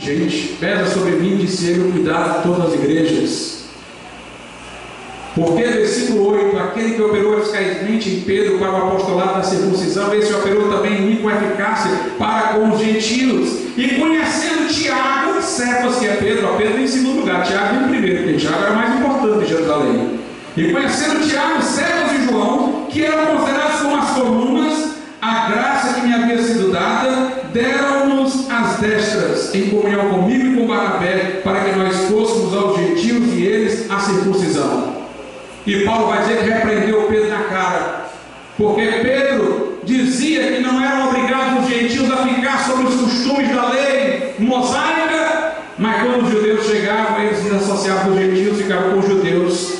Gente, pesa sobre mim, disse ele, o cuidado de todas as igrejas. Porque, versículo 8, aquele que operou eficazmente em Pedro para o apostolado da circuncisão, esse operou também em mim com eficácia para com os gentios. E conhecendo Tiago, Cefas, que é Pedro, a Pedro em segundo lugar, Tiago em primeiro, porque Tiago era mais importante em Jerusalém. E conhecendo Tiago, Cefas e João, que eram considerados como as colunas, a graça que me havia sido dada, deram-nos as destras, em comunhão comigo e com Barnabé, para que nós fôssemos aos gentios e eles a circuncisão. E Paulo vai dizer que repreendeu Pedro na cara, porque Pedro dizia que não eram obrigados os gentios a ficar sobre os costumes da lei mosaica, mas quando os judeus chegavam, eles se associavam com os gentios, ficavam com os judeus,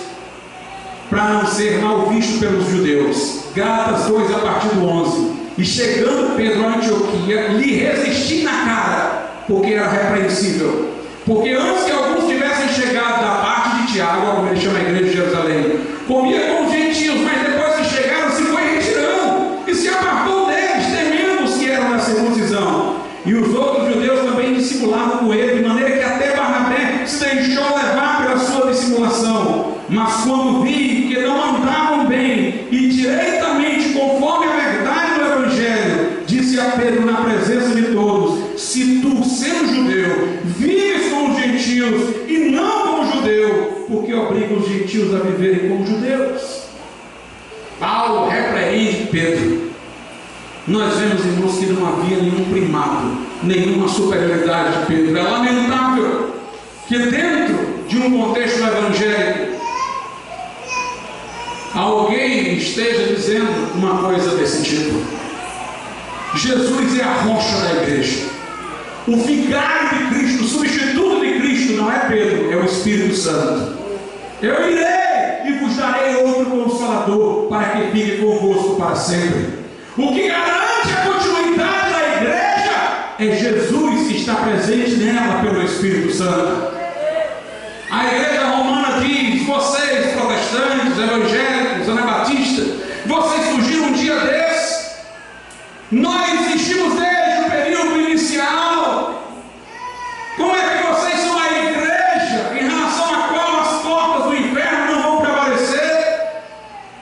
para não ser mal visto pelos judeus. Gálatas 2, a partir do 11. E chegando Pedro a Antioquia, lhe resisti na cara, porque era repreensível. Porque antes que alguns tivessem chegado da parte de Tiago, como ele chama a igreja de Jerusalém, comia com os gentios, mas depois que chegaram, se foi retirando e se apartou deles, temendo os que eram da circuncisão. E os outros judeus também dissimulavam com ele, de maneira que até Barnabé se deixou levar pela sua dissimulação. Mas quando vi que não andavam bem e diretamente conforme a verdade do Evangelho, disse a Pedro na presença de todos: se tu, sendo judeu, vives com os gentios e não como judeu, porque obriga os gentios a viverem como judeus? Paulo repreende Pedro. Nós vemos, irmãos, que não havia nenhum primado, nenhuma superioridade de Pedro. É lamentável que dentro de um contexto evangélico alguém esteja dizendo uma coisa desse tipo. Jesus é a rocha da igreja. O vigário de Cristo, o substituto de Cristo não é Pedro, é o Espírito Santo. Eu irei e vos darei outro Consolador, para que fique convosco para sempre. O que garante a continuidade da igreja é Jesus que está presente nela pelo Espírito Santo. A igreja romana diz: vocês protestantes, evangélicos, anabatistas, vocês surgiram um dia desse. Nós existimos desde o período inicial. Como é que vocês são a igreja em relação à qual as portas do inferno não vão prevalecer?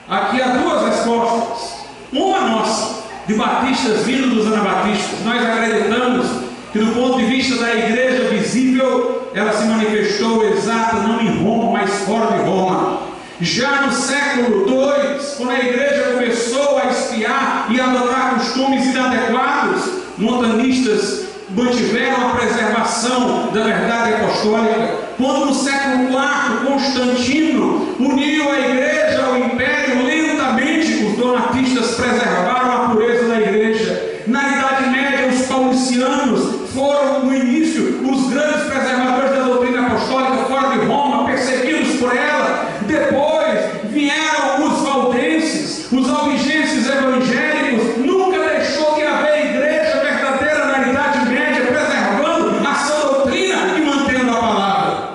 Aqui há duas respostas. Uma nossa, de batistas vindo dos anabatistas. Nós acreditamos que do ponto de vista da igreja visível, ela se manifestou exata não em Roma, mas fora de Roma. Já no século II, quando a igreja começou a espiar e adotar costumes inadequados, montanistas mantiveram a preservação da verdade apostólica. Quando no século IV, Constantino uniu a igreja ao império, lentamente os donatistas preservaram a pureza da igreja. Na Idade Média, os paulicianos foram, no início, os grandes preservadores da doutrina apostólica fora de Roma, perseguidos por ela. Depois vieram os valdenses, os albigenses evangélicos. Nunca deixou de haver igreja verdadeira na Idade Média, preservando a sua doutrina e mantendo a palavra.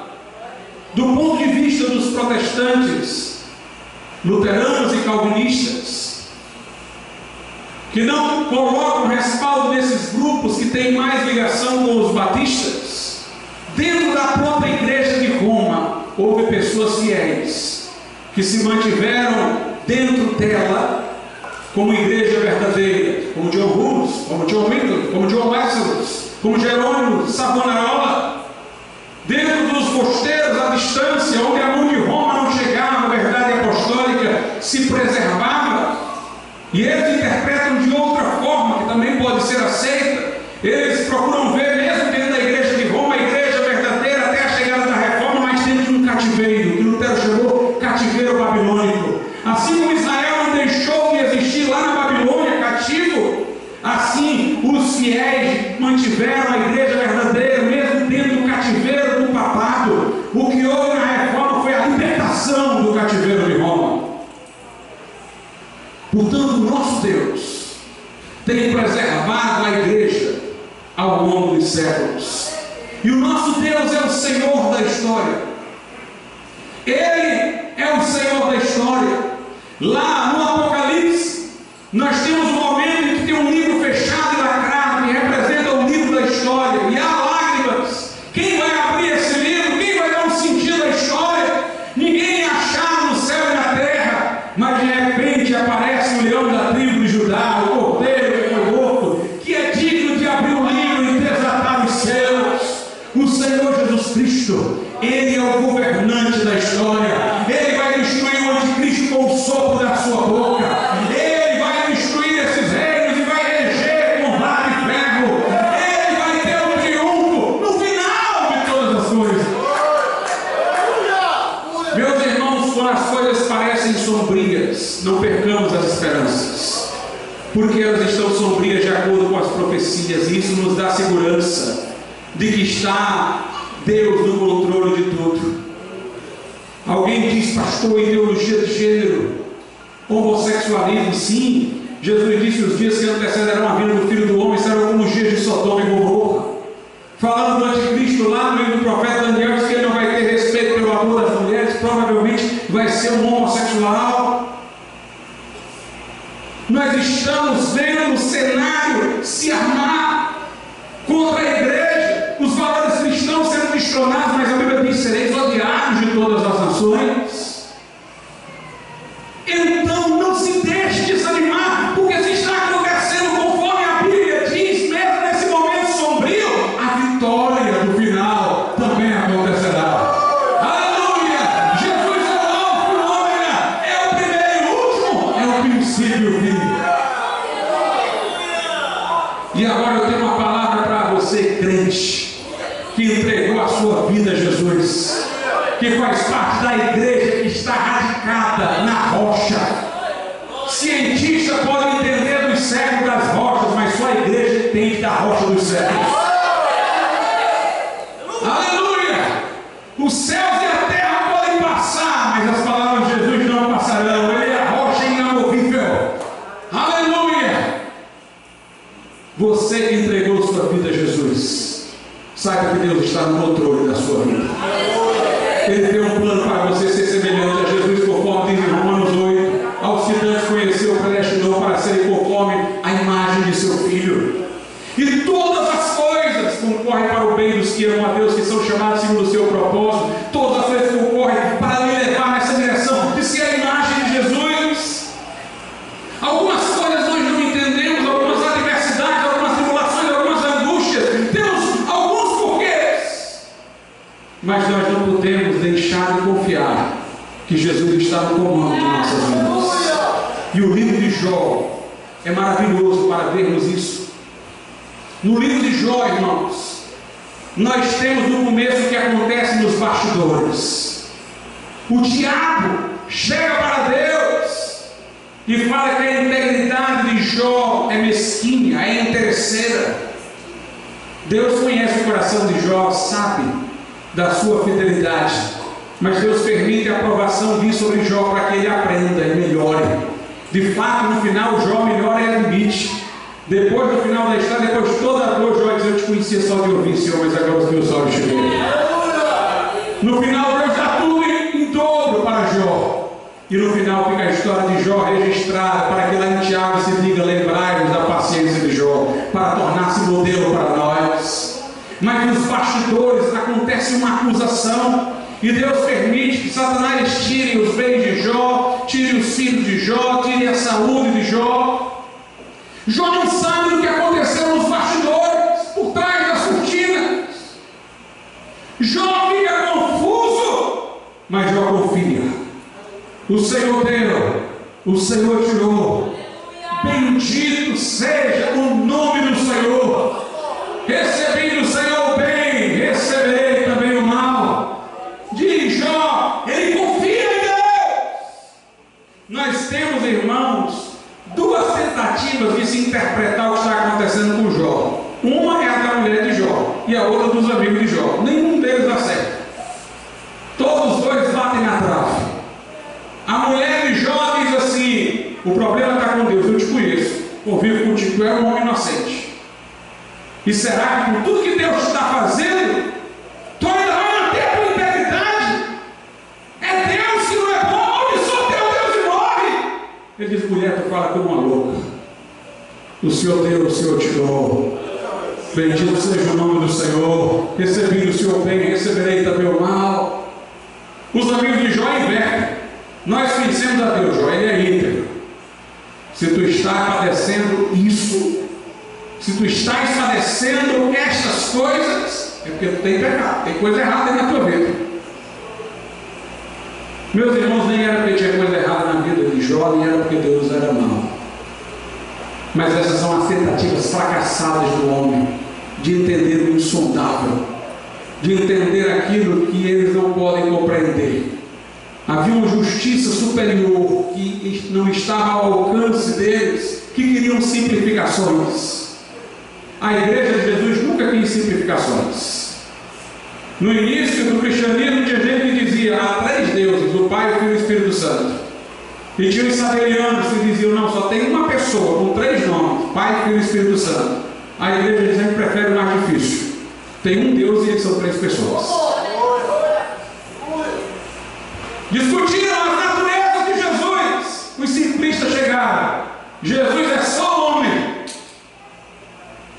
Do ponto de vista dos protestantes, luteranos e calvinistas, que não colocam respaldo nesses grupos que têm mais ligação com os batistas, dentro da própria igreja de Roma, houve pessoas fiéis, que se mantiveram dentro dela, como igreja verdadeira, como John Hus, como John Wycliffe, como John Wesley, como Jerônimo, Savonarola, dentro dos mosteiros à distância, onde a mão de Roma não chegava, a verdade apostólica se preservava. E eles interpretam de outra forma, que também pode ser aceita. Eles procuram ver, mesmo dentro da igreja de Roma, a igreja verdadeira até a chegada da reforma, mas dentro de um cativeiro, que Lutero chamou cativeiro babilônico. Assim como Israel não deixou de existir lá na Babilônia, cativo, assim os fiéis mantiveram a igreja verdadeira, mesmo dentro do cativeiro do papado. O que houve na reforma foi a libertação do cativeiro de Roma. Portanto, o nosso Deus tem preservado a igreja ao longo dos séculos. E o nosso Deus é o Senhor da história. Ele é o Senhor da história. Lá no Apocalipse, nós temos um momento em que tem um livro fechado e lacrado, que representa o livro da história. E há lágrimas O Senhor Jesus Cristo, Ele é o governante da história. Ele vai destruir o anticristo com o sopro da sua boca. Ele vai destruir esses reinos e vai reger com vara e ferro. Ele vai ter um triunfo no final de todas as coisas. Meus irmãos, quando as coisas parecem sombrias, não percamos as esperanças, porque elas estão sombrias de acordo com as profecias, e isso nos dá segurança de que está Deus no controle de tudo. Alguém diz: pastor, ideologia de gênero, homossexualismo. Sim, Jesus disse: os dias que antecederão a vinda do Filho do Homem serão como os dias de Sodoma e Gomorra. Falando do anticristo, lá no livro do profeta Daniel, diz que ele não vai ter respeito pelo amor das mulheres, provavelmente vai ser um homossexual. Nós estamos vendo o cenário se armar contra a igreja, os valores cristãos sendo destronados, mas a Bíblia diz: sereis odiados de todas as nações. Então não se deixe desanimar, porque se está acontecendo conforme a Bíblia diz, mesmo nesse momento sombrio, a vitória do final também acontecerá. Aleluia! Jesus é o Alfa e o Ômega, é o primeiro e o último, é o princípio e o fim. E agora eu tenho uma palavra para você, crente, que entregou a sua vida a Jesus, que faz parte da igreja que está radicada na rocha. Cientistas podem entender dos séculos das rochas, mas só a igreja entende da rocha dos séculos. Aleluia! Os céus e a terra podem passar, mas as palavras de Jesus não passarão. Ele é a rocha inamovível. Aleluia! Você que entregou sua vida a Jesus, saiba que Deus está no controle da sua vida. Ele tem um plano para você ser semelhante a Jesus, conforme diz em Romanos 8. Aos que antes conheceu, predestinou para serem conforme a imagem de seu Filho. E todas as coisas concorrem para o bem dos que amam a Deus, que são chamados segundo o seu propósito. Todas as coisas concorrem para lhe levar nessa direção de ser a imagem de Jesus. Algumas coisas nós não entendemos, algumas adversidades, algumas tribulações, algumas angústias. Temos alguns porquês, mas nós não podemos deixar de confiar que Jesus está no comando de nossas vidas. E o livro de Jó é maravilhoso para vermos isso. No livro de Jó, irmãos, nós temos no começo o que acontece nos bastidores. O diabo chega para Deus e fala que a integridade de Jó é mesquinha, é interesseira. Deus conhece o coração de Jó, sabe da sua fidelidade, mas Deus permite a aprovação vir sobre Jó para que ele aprenda e melhore. De fato, no final, Jó melhora e admite. Depois do final da história, depois de toda a dor, Jó diz: eu te conhecia só de ouvir, Senhor, mas agora os meus olhos te veem. No final, Deus dá tudo em dobro para Jó. E no final fica a história de Jó registrada, para que lá em Tiago se diga: lembrai-vos da paciência de Jó, para tornar-se modelo para nós. Mas nos bastidores acontece uma acusação, e Deus permite que Satanás tire os bens de Jó, tire os filhos de Jó, tire a saúde de Jó. Jó não sabe do que aconteceu nos bastidores, por trás das cortinas. Jó fica confuso, mas Jó confia. O Senhor deu, o Senhor tirou. Bendito seja o nome do Senhor. Recebi do Senhor o bem, receberei também o mal. Diz Jó, ele confia em Deus. Nós temos, irmãos, duas tentativas de se interpretar o que está acontecendo com Jó. Uma é a da mulher de Jó e a outra dos amigos de Jó. Nenhum deles acerta. Todos os dois batem na trave. A mulher de Jó diz assim: o problema está com Deus, eu te conheço, convivo contigo, tu é um homem inocente. E será que por tudo que Deus está fazendo, tu ainda vai manter a tua integridade? É Deus que não é bom, onde só teu Deus e morre? Ele diz: mulher, tu fala como uma louca. O Senhor deu, o Senhor tirou. Bendito seja o nome do Senhor. Recebi do Senhor bem, receberei também o mal. Os amigos de Jó invertem. Nós conhecemos a Deus, Jó, ele é íntegro. Se tu estás padecendo isso, se tu estás padecendo estas coisas, É porque tu tem pecado, tem coisa errada aí na tua vida. Meus irmãos, nem era porque tinha coisa errada na vida de Jó, nem era porque Deus era mau. Mas essas são as tentativas fracassadas do homem de entender o insondável, de entender aquilo que eles não podem compreender. Havia uma justiça superior que não estava ao alcance deles, que queriam simplificações. A igreja de Jesus nunca quis simplificações. No início do cristianismo tinha gente que dizia: há 3 deuses, o Pai, o Filho e o Espírito Santo. E tinha os sabelianos que diziam: não, só tem uma pessoa com 3 nomes, Pai, Filho e Espírito Santo. A igreja sempre prefere o mais difícil. Tem um Deus e eles são 3 pessoas. Discutiram as naturezas de Jesus. Os simplistas chegaram: Jesus é só homem.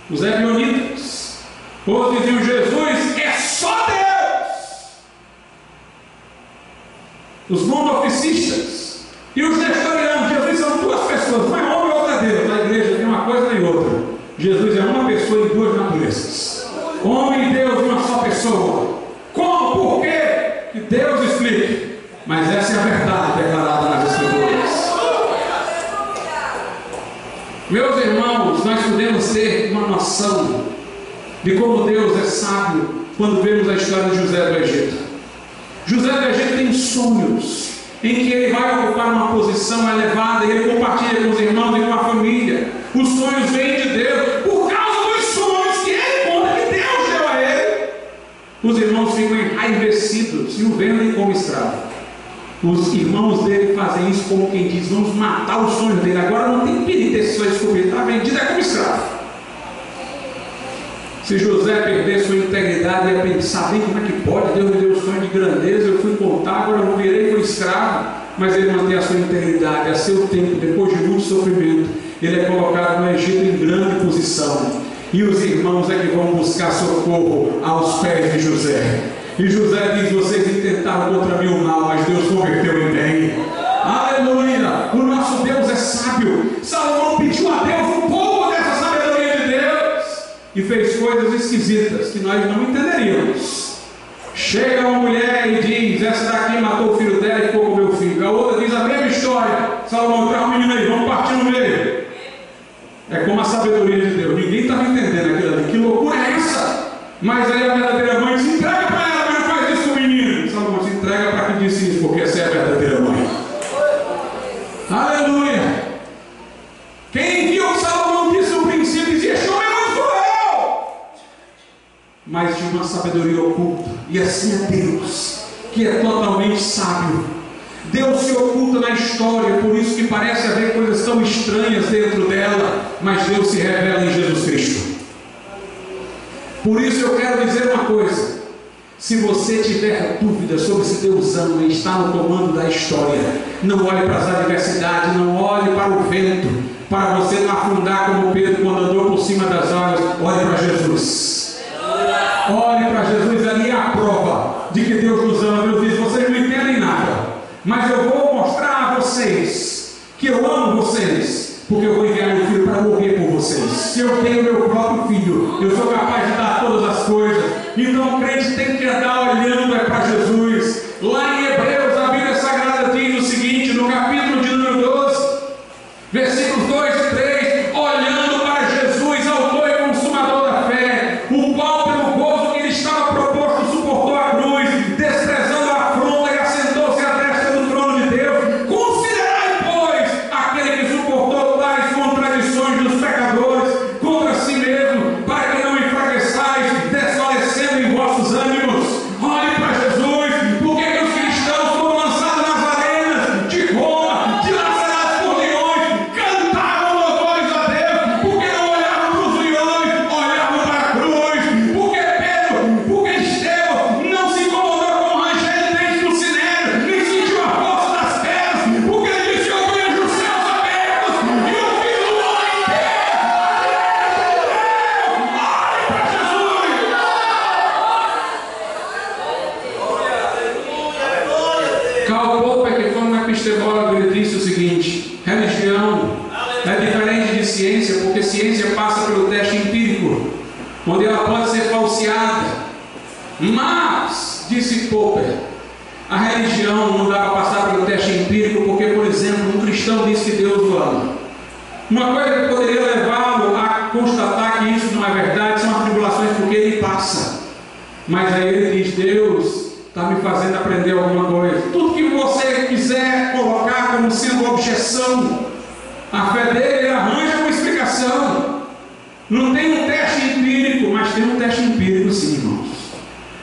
Os ebionitas, outros diziam: Jesus é só Deus. Os monoficistas e os nestorianos: Jesus são 2 pessoas, não é homem ou outra Deus. Na igreja tem uma coisa nem outra. Jesus é uma pessoa em 2 naturezas. Homem e Deus, uma só pessoa. Como? Por quê? Que Deus explique. Mas essa é a verdade declarada nas Escrituras. Meus irmãos, nós podemos ter uma noção de como Deus é sábio quando vemos a história de José do Egito. José do Egito tem sonhos em que ele vai ocupar uma posição elevada e ele compartilha com os irmãos e com a família. Os sonhos vêm de Deus por causa dos sonhos que ele conta que Deus deu a ele. Os irmãos ficam enraivecidos e o vendem como escravo. Os irmãos dele fazem isso como quem diz: vamos matar os sonhos dele. Agora não tem perigo desse sonho descobrir, está vendido é como escravo. Se José perder sua integridade, ia pensar: bem, como é que pode? Deus me deu um sonho de grandeza, eu fui contar, agora eu virei fui escravo. Mas ele mantém a sua integridade. A seu tempo, depois de muito sofrimento, ele é colocado no Egito em grande posição. E os irmãos é que vão buscar socorro aos pés de José. E José diz: vocês intentaram contra mim o mal, mas Deus converteu em bem. Aleluia! O nosso Deus é sábio. Salomão pediu a Deus um pouco dessa sabedoria de Deus e fez coisas esquisitas que nós não entenderíamos. Chega uma mulher e diz: essa daqui matou o filho dela e ficou com meu filho. A outra diz a mesma história. Salomão: traz o menino aí, vamos partir no meio. É como a sabedoria de Deus. Ninguém estava entendendo aquilo ali. Que loucura é essa? Mas aí a verdadeira mãe se entrega para ela, mas não faz isso com o menino. Salomão: se entrega para quem disse isso, porque essa é a verdadeira mãe. Aleluia! Quem viu o que Salomão disse no princípio dizia: chama, mas sou eu. Mas de uma sabedoria oculta. E assim é Deus, que é totalmente sábio. Deus se oculta na história, por isso que parece haver coisas tão estranhas dentro dela, mas Deus se revela em Jesus Cristo. Por isso eu quero dizer uma coisa: se você tiver dúvida sobre se Deus ama e está no comando da história, não olhe para as adversidades, não olhe para o vento, para você não afundar como Pedro quando andou por cima das águas. Olhe para Jesus. Olhe para Jesus, ali é a prova de que Deus nos ama. Deus diz: vocês não entendem nada, mas eu vou mostrar a vocês que eu amo vocês, porque eu vou enviar meu filho para morrer por vocês. Se eu tenho meu próprio filho, eu sou capaz de dar todas as coisas. Então o crente tem que andar olhando para Jesus. Lá em Hebreus, a Bíblia Sagrada diz o seguinte, no capítulo de número 12, versículos 2 e 3: olhando para Jesus, autor e consumador da fé, o qual pelo gozo que lhe estava proposto suportou a cruz, desprezando a afronta, e assentou-se à destra do trono de Deus. Considerai, pois, aquele que suportou tais contradições dos pecadores contra si mesmo, para que não enfraqueçais, desfalecendo em vossos ânimos. Olhe para Jesus. Por que os cristãos foram lançados nas arenas de Roma, dilacerados por leões, cantavam louvores a Deus? Porque não olhavam para os leões, olhavam para a cruz. Porque Pedro, porque Estevão não se incomodou com o ranger de dentes do sinédrio, nem sentiu a força das pedras, porque ele disse: eu vejo os céus abertos e o Filho do Homem em pé. Olhe para Jesus. Karl Popper, que foi um epistemólogo, ele disse o seguinte: religião é diferente de ciência, porque ciência passa pelo teste empírico, onde ela pode ser falseada, Mas, disse Popper, a religião não dá para passar pelo teste empírico, porque, por exemplo, um cristão diz que Deus o ama. Uma coisa que poderia levá-lo a constatar que isso não é verdade são as tribulações porque ele passa. Mas aí ele diz: Deus está me fazendo aprender alguma coisa. Tudo que você quiser colocar como sendo objeção, a fé dele arranja uma explicação. Não tem um teste empírico, mas tem um teste empírico sim, irmãos.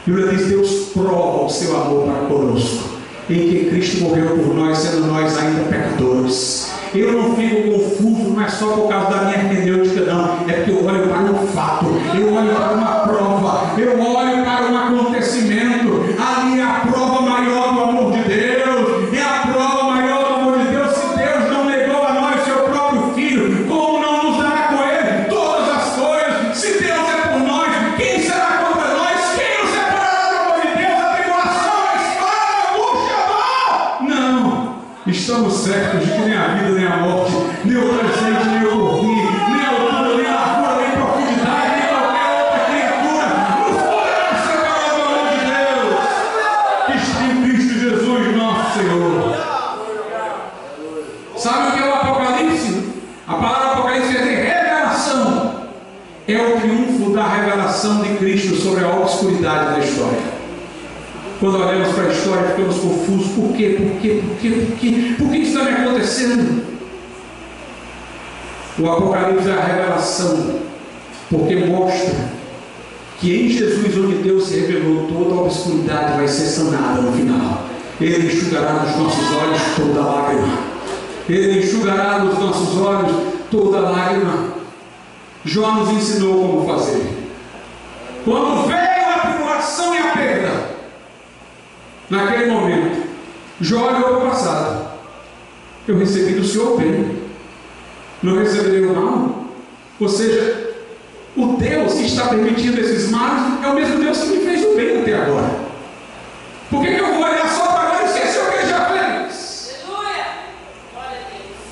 A Bíblia diz: Deus prova o seu amor para conosco, em que Cristo morreu por nós, sendo nós ainda pecadores. Eu não fico confuso, não é só por causa da minha hermenêutica, não. É porque eu olho para um fato, eu olho para uma prova, eu olho para um acontecimento. Ali é a prova maior do amor de Deus, é a prova maior do amor de Deus. Se Deus não negou a nós seu próprio Filho, como não nos dará com Ele todas as coisas? Se Deus é por nós, quem será contra nós? Quem nos separará do amor de Deus? A tribulação, a espada, a angústia, a dor? Não, estamos certos de que nem a vida, nem a morte, nem o presente, nem o porvir, nem a altura, nem a largura, nem a profundidade, nem qualquer outra criatura nos poderá separar do amor de Deus que está em Cristo Jesus, nosso Senhor. Sabe o que é o Apocalipse? A palavra Apocalipse quer dizer revelação. É o triunfo da revelação de Cristo sobre a obscuridade da história. Quando olhamos para a história, ficamos confusos. Por quê? Por quê? Por quê? Por quê? Por que isso está me acontecendo? O Apocalipse é a revelação, porque mostra que em Jesus, onde Deus se revelou, toda a obscuridade vai ser sanada no final. Ele enxugará dos nossos olhos toda lágrima. Ele enxugará dos nossos olhos toda lágrima. Jó nos ensinou como fazer. Quando veio a tribulação e a perda, naquele momento, Jó olhou para o passado. Eu recebi do Senhor bem, não receberei o mal. Ou seja, o Deus que está permitindo esses males é o mesmo Deus que me fez o bem até agora. Por que eu vou olhar só para agora e esquecer o que ele já fez?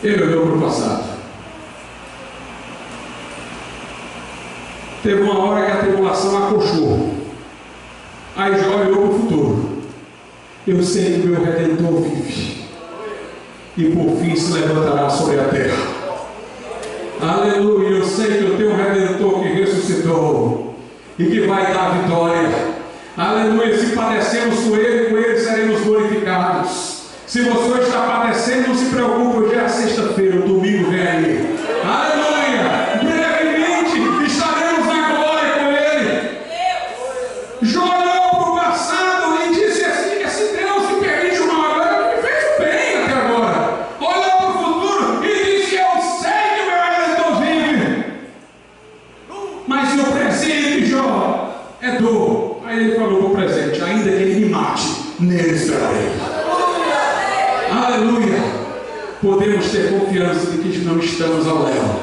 Ele olhou para o passado. Teve uma hora que a tribulação acolchou. Aí Jó olhou para o futuro. Eu sei que o meu Redentor vive, e por fim se levantará sobre a terra. Aleluia, eu sei que eu tenho um Redentor que ressuscitou e que vai dar vitória. Aleluia, se padecemos com Ele seremos glorificados. Se você está padecendo, não se preocupe, hoje é a sexta-feira, o domingo vem aí. Aleluia, brevemente estaremos na glória com Ele. Jó olhou para o passado e disse assim: esse Deus que permite o mal agora me fez o bem até agora. Olhou para o futuro e disse: eu sei que o meu Redentor vive. Mas no presente, Jó, é dor. Aí ele falou para o presente: ainda que ele me mate, nele esperarei. Aleluia. Podemos ter confiança de que não estamos ao léu.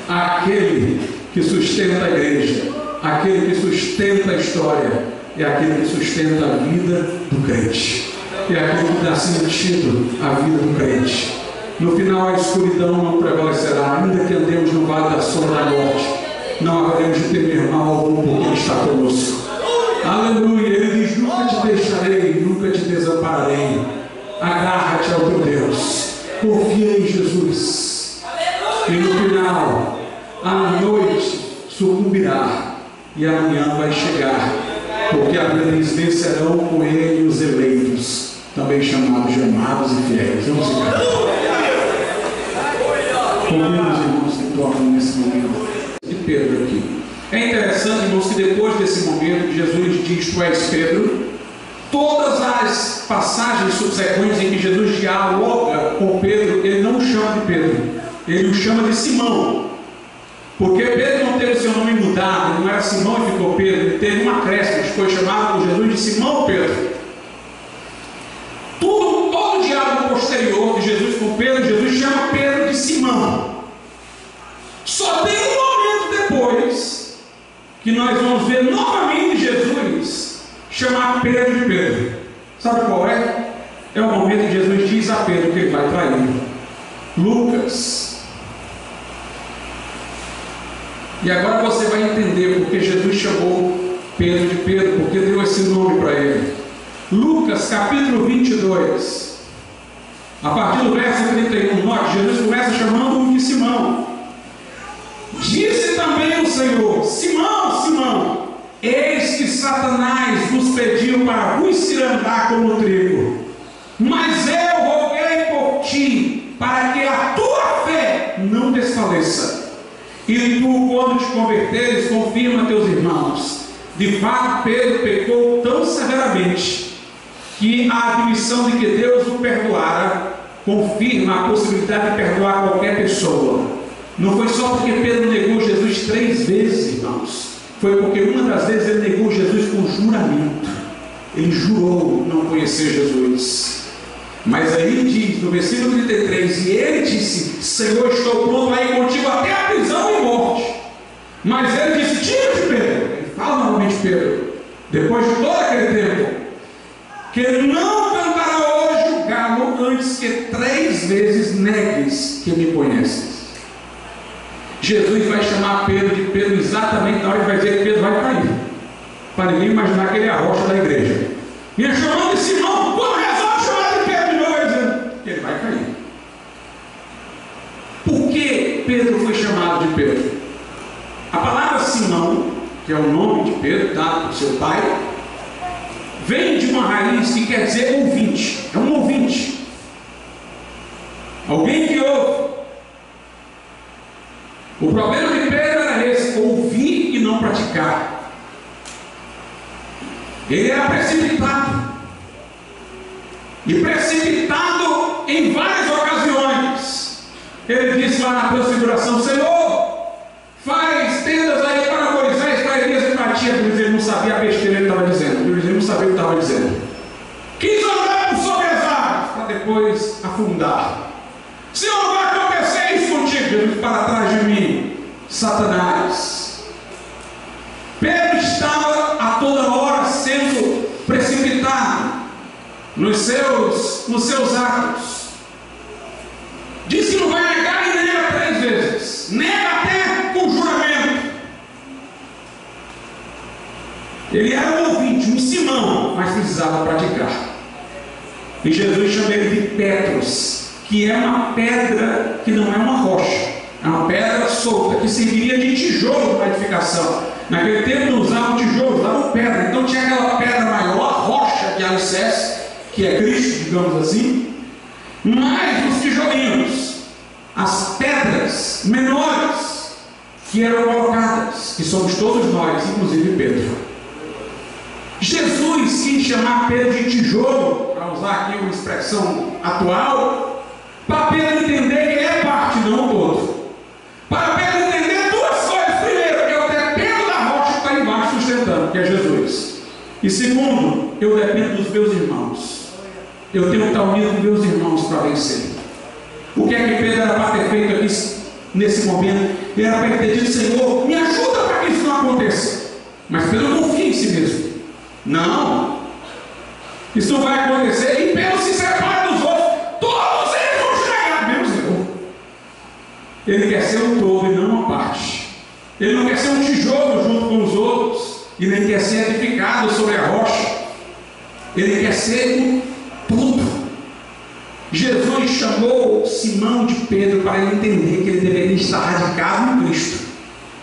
Aquele que sustenta a igreja, aquele que sustenta a história, é aquele que sustenta a vida do crente, é aquele que dá sentido à vida do crente. No final, a escuridão não prevalecerá, ainda que andemos no vale da sombra da morte, não haveremos de temer mal algum, porque Ele está conosco. Aleluia. Ele diz: nunca te deixarei, nunca te desampararei. Agarra-te ao teu Deus, confia em Jesus. E no final, a noite sucumbirá e amanhã vai chegar, porque a Bíblia diz: vencerão com Ele os eleitos, também chamados de amados e fiéis. Vamos ficar. Convido os irmãos que tocam nesse momento de Pedro aqui. É interessante, irmãos, que depois desse momento que Jesus diz: tu és Pedro, todas as passagens subsequentes em que Jesus dialoga com Pedro, ele não o chama de Pedro, ele o chama de Simão. Porque Pedro não teve seu nome mudado, ele não era Simão e ficou Pedro, ele teve um acréscimo, foi chamado por Jesus de Simão Pedro. Todo o diálogo posterior de Jesus com Pedro, Jesus chama Pedro de Simão. Só tem um momento depois que nós vamos ver novamente Jesus chamar Pedro de Pedro. Sabe qual é? É o momento que Jesus diz a Pedro que ele vai trair. Lucas. E agora você vai entender porque Jesus chamou Pedro de Pedro, porque esse nome para ele. Lucas capítulo 22, a partir do verso 31, note, Jesus começa chamando-o de Simão. Disse também o Senhor: Simão, Simão, eis que Satanás vos pediu para vos cirandar como trigo, mas eu roguei por ti, para que a tua fé não desfaleça. E tu, quando te converteres, confirma a teus irmãos. De fato, Pedro pecou tão severamente que a admissão de que Deus o perdoara confirma a possibilidade de perdoar qualquer pessoa. Não foi só porque Pedro negou Jesus 3 vezes, irmãos. Foi porque uma das vezes ele negou Jesus com juramento. Ele jurou não conhecer Jesus. Mas aí diz, no versículo 33, e ele disse: Senhor, estou pronto a ir contigo até a prisão e morte. Mas ele disse: tira de Pedro. Ele fala novamente Pedro, depois de todo aquele tempo, que não cantará hoje o galo antes que 3 vezes negues que me conheces. Jesus vai chamar Pedro de Pedro exatamente na hora que vai dizer que Pedro vai cair, para ninguém imaginar que ele é a rocha da igreja. E ele chamando de Simão, quando resolve chamar de Pedro de novo, ele dizendo que ele vai cair. Por que Pedro foi chamado de Pedro? A palavra Simão, que é o nome de Pedro, dado por seu pai, vem de uma raiz que quer dizer ouvinte. É um ouvinte, alguém que ouve. O problema de Pedro era esse: ouvir e não praticar. Ele era precipitado, e precipitado em várias ocasiões. Ele disse lá na transfiguração: Senhor, faz tendas aí para Moisés, para Elias e para ti. Ele não sabia a besteira que ele estava dizendo. Ele não sabia o que estava dizendo. Quis andar por sobre as águas, para depois afundar. Senhor, vai acontecer isso contigo. Jesus: para trás de mim, Satanás. Pedro estava a toda hora sendo precipitado nos seus atos. Diz que não vai negar e nega 3 vezes. Nega até com juramento. Ele era um ouvinte, um Simão, mas precisava praticar. E Jesus chama ele de Petros, que é uma pedra que não é uma rocha, é uma pedra solta, que serviria de tijolo para edificação. Naquele tempo não usavam tijolo, usavam pedra. Então tinha aquela pedra maior, rocha de alicerce, que é Cristo, digamos assim, mais os tijolinhos, as pedras menores que eram colocadas, que somos todos nós, inclusive Pedro. Jesus quis chamar Pedro de tijolo, para usar aqui uma expressão atual, para Pedro entender que ele é parte, não o todo. Para Pedro entender 2 coisas: primeiro, eu dependo da rocha que está embaixo sustentando, que é Jesus. E segundo, eu dependo dos meus irmãos. Eu tenho que estar unido com meus irmãos para vencer. O que é que Pedro era para ter feito aqui nesse momento? Ele era para ter dito: Senhor, me ajuda para que isso não aconteça. Mas Pedro não confia em si mesmo. Não, isso não vai acontecer. E Pedro se separa dos outros. Todos eles vão chegar, menos eu. Ele quer ser um todo e não uma parte. Ele não quer ser um tijolo junto com os outros, e nem quer ser edificado sobre a rocha. Ele quer ser um todo. Jesus chamou Simão de Pedro para ele entender que ele deveria estar radicado em Cristo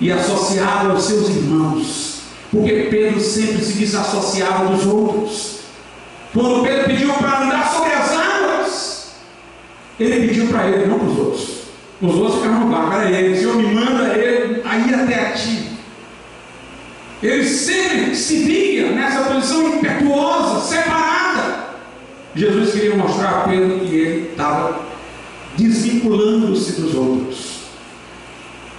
e associado aos seus irmãos, porque Pedro sempre se desassociava dos outros. Quando Pedro pediu para andar sobre as águas, ele pediu para ele, não para os outros. Os outros ficaram no barco, era ele. O Senhor me manda ele a ir até a ti. Ele sempre se via nessa posição impetuosa, separada. Jesus queria mostrar a Pedro que ele estava desvinculando-se dos outros.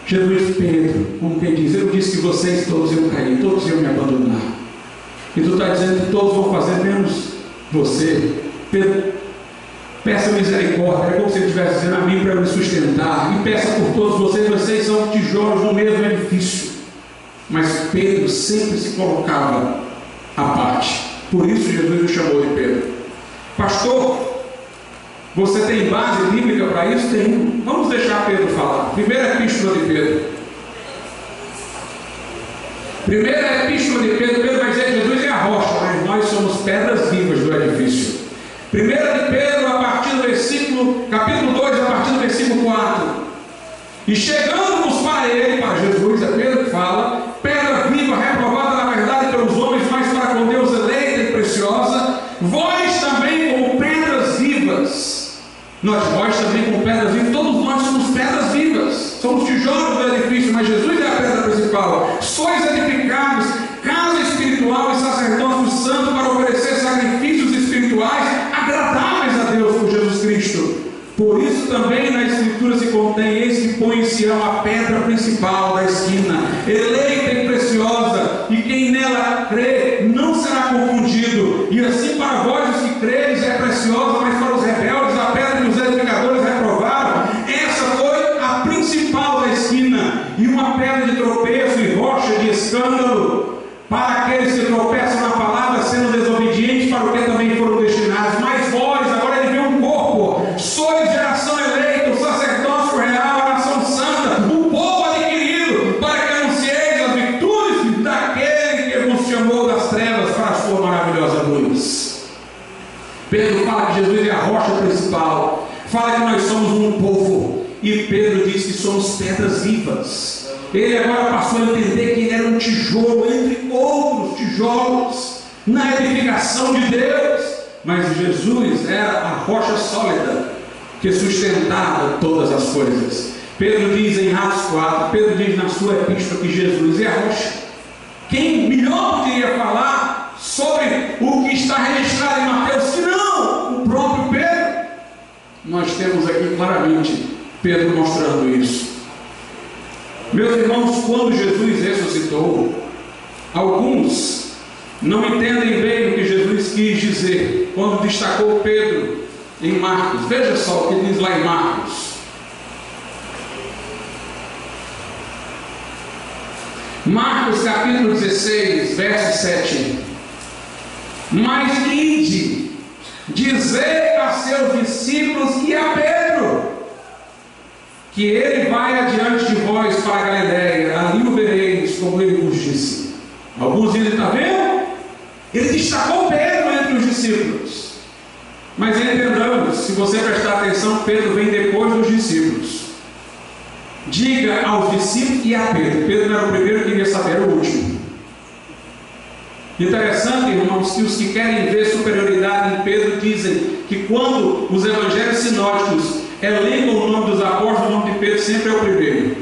Jesus: Pedro, como quem diz, eu disse que vocês todos iam cair, todos iam me abandonar. E tu está dizendo que todos vão fazer menos você. Pedro, peça misericórdia. É como se ele estivesse dizendo a mim para me sustentar. E peça por todos vocês, vocês são tijolos no mesmo edifício. Mas Pedro sempre se colocava à parte. Por isso Jesus o chamou de Pedro. Pastor, você tem base bíblica para isso? Tem. Vamos deixar Pedro falar. Primeira epístola de Pedro. Primeira epístola de Pedro. Pedro vai dizer que Jesus é a rocha, né? Nós também como pedras vivas, todos nós somos pedras vivas, somos tijolos do edifício, mas Jesus é a pedra principal. Sois edificados, casa espiritual e sacerdócio santo para oferecer sacrifícios espirituais agradáveis a Deus por Jesus Cristo. Por isso também na Escritura se contém: eis que põe em Sião a pedra principal da esquina, eleita e preciosa, e quem nela crê não será confundido. E assim para vós os que credes é preciosa, mas para os rebeldes a pedra que os edificadores reprovaram, essa foi a principal da esquina, e uma pedra de tropeço e rocha de escândalo para aqueles que tropeçam na palavra, sendo desobedientes, para o que também foram destinados. Mas vós, agora ele vê um corpo, sois geração eleita, o sacerdócio real, a nação santa, o povo adquirido, para que anuncieis as virtudes daquele que vos chamou das trevas para a sua maravilhosa luz. Pedro fala que Jesus é a rocha principal, fala que nós somos um povo, e Pedro diz que somos pedras vivas. Ele agora passou a entender que ele era um tijolo entre outros tijolos na edificação de Deus, mas Jesus era a rocha sólida que sustentava todas as coisas. Pedro diz em Atos 4, Pedro diz na sua epístola que Jesus é a rocha. Quem melhor poderia falar sobre o que está registrado em Mateus que não o próprio Pedro? Nós temos aqui claramente Pedro mostrando isso. Meus irmãos, quando Jesus ressuscitou, alguns não entendem bem o que Jesus quis dizer quando destacou Pedro em Marcos. Veja só o que diz lá em Marcos. Marcos capítulo 16, verso 7. Mas ide, dizei a seus discípulos e a Pedro, que ele vai adiante de vós para a Galiléia, ali o vereis, como ele vos disse. Alguns dizem: está vendo? Ele destacou Pedro entre os discípulos. Mas entendamos, se você prestar atenção, Pedro vem depois dos discípulos. Diga aos discípulos e a Pedro. Pedro não era o primeiro que queria saber, era o último. Interessante, irmãos, que os que querem ver superioridade em Pedro dizem que quando os evangelhos sinóticos elencam o nome dos apóstolos, o nome de Pedro sempre é o primeiro.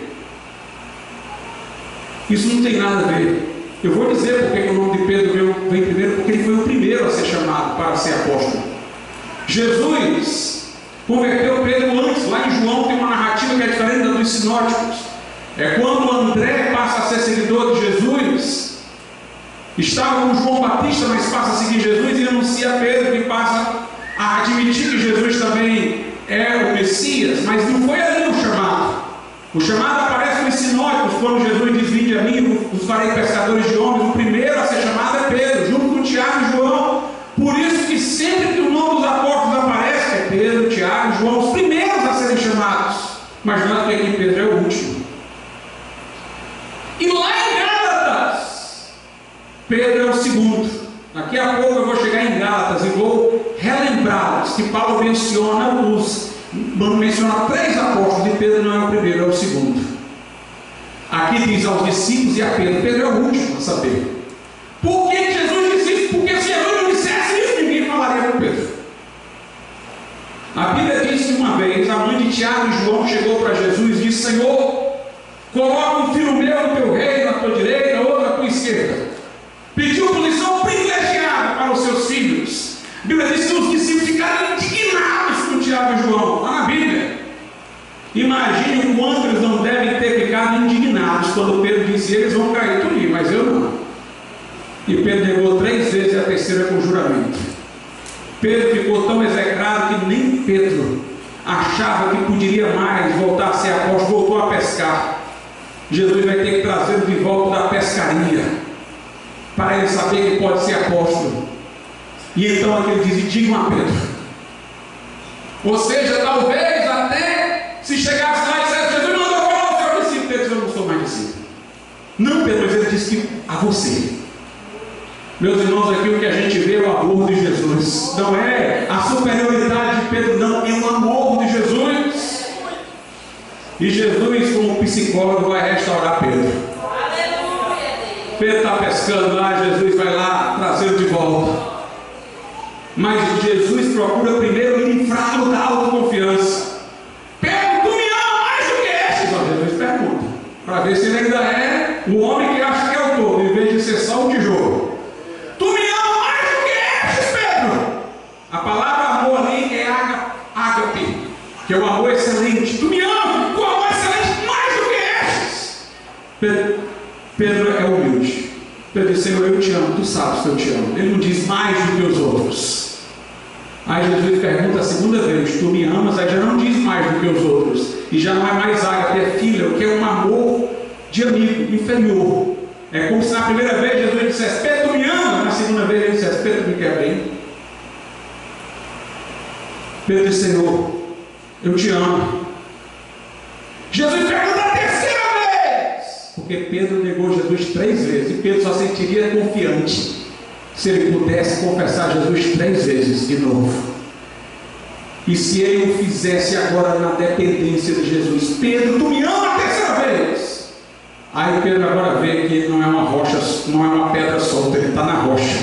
Isso não tem nada a ver. Eu vou dizer porque que o nome de Pedro vem primeiro, porque ele foi o primeiro a ser chamado para ser apóstolo. Jesus converteu Pedro antes. Lá em João tem uma narrativa que é diferente da dos sinóticos. É quando André passa a ser seguidor de Jesus. Estava com João Batista, mas passa a seguir Jesus, e anuncia a Pedro, que passa a admitir que Jesus também é o Messias. Mas não foi ali o chamado. O chamado aparece nos sinóticos, quando Jesus diz: vinde a mim, os farei pescadores de homens. O primeiro a ser chamado é Pedro, junto com Tiago e João. Por isso que sempre que o nome dos apóstolos aparece, é Pedro, Tiago e João, os primeiros a serem chamados. Mas não é que aqui Pedro é o último. E lá em Gálatas, Pedro é o segundo. Daqui a pouco eu vou chegar em Gálatas e vou relembrá-los que Paulo menciona menciona 3 apóstolos, e Pedro não é o primeiro, é o segundo. Aqui diz aos discípulos e a Pedro. Pedro é o último a saber. Por que Jesus disse isso? Porque se Jesus não dissesse isso, ninguém falaria com Pedro. A Bíblia diz que uma vez a mãe de Tiago e João chegou para Jesus e disse: Senhor, coloca um filho meu no teu reino, na tua direita, outro na tua esquerda. Pediu posição privilegiada para os seus filhos. A Bíblia diz que os discípulos ficaram indignados com Tiago e João, lá na Bíblia. Imagine o quanto eles não devem ter ficado indignados quando Pedro disse: eles vão cair tudo, mas eu não. E Pedro negou 3 vezes, e a terceira com juramento. Pedro ficou tão execrado que nem Pedro achava que poderia mais voltar a ser apóstolo. Voltou a pescar. Jesus vai ter que trazê-lo de volta da pescaria, para ele saber que pode ser apóstolo. E então aqui ele diz: e digam a Pedro. Ou seja, talvez até se chegasse lá e dissesse: Jesus mandou falar ao seu discípulo. Pedro disse: eu não sou mais discípulo. Não, Pedro, mas ele disse que a você. Meus irmãos, aqui o que a gente vê é o amor de Jesus. Não é a superioridade de Pedro, não, é o amor de Jesus. E Jesus, como psicólogo, vai restaurar Pedro. Pedro está pescando lá, Jesus vai lá trazê-lo de volta. Mas Jesus procura primeiro livrá-lo da autoconfiança. que é o amor excelente. Tu me amas com amor excelente mais do que estes. Pedro é humilde. Pedro diz: Senhor, eu te amo, tu sabes que eu te amo. Ele não diz mais do que os outros. Aí Jesus pergunta a segunda vez: tu me amas? Aí já não diz mais do que os outros. E já não é mais ágape, é filha, o que é um amor de amigo, inferior. É como se na primeira vez Jesus dissesse: Pedro, tu me ama? Na segunda vez ele dissesse: Pedro, tu me quer bem? Pedro diz: Senhor, eu te amo. Jesus pergunta a terceira vez, porque Pedro negou Jesus 3 vezes, e Pedro só sentiria confiante se ele pudesse confessar Jesus 3 vezes de novo. E se ele o fizesse agora na dependência de Jesus: Pedro, tu me ama a terceira vez? Aí Pedro agora vê que não é uma rocha, não é uma pedra solta, ele está na rocha.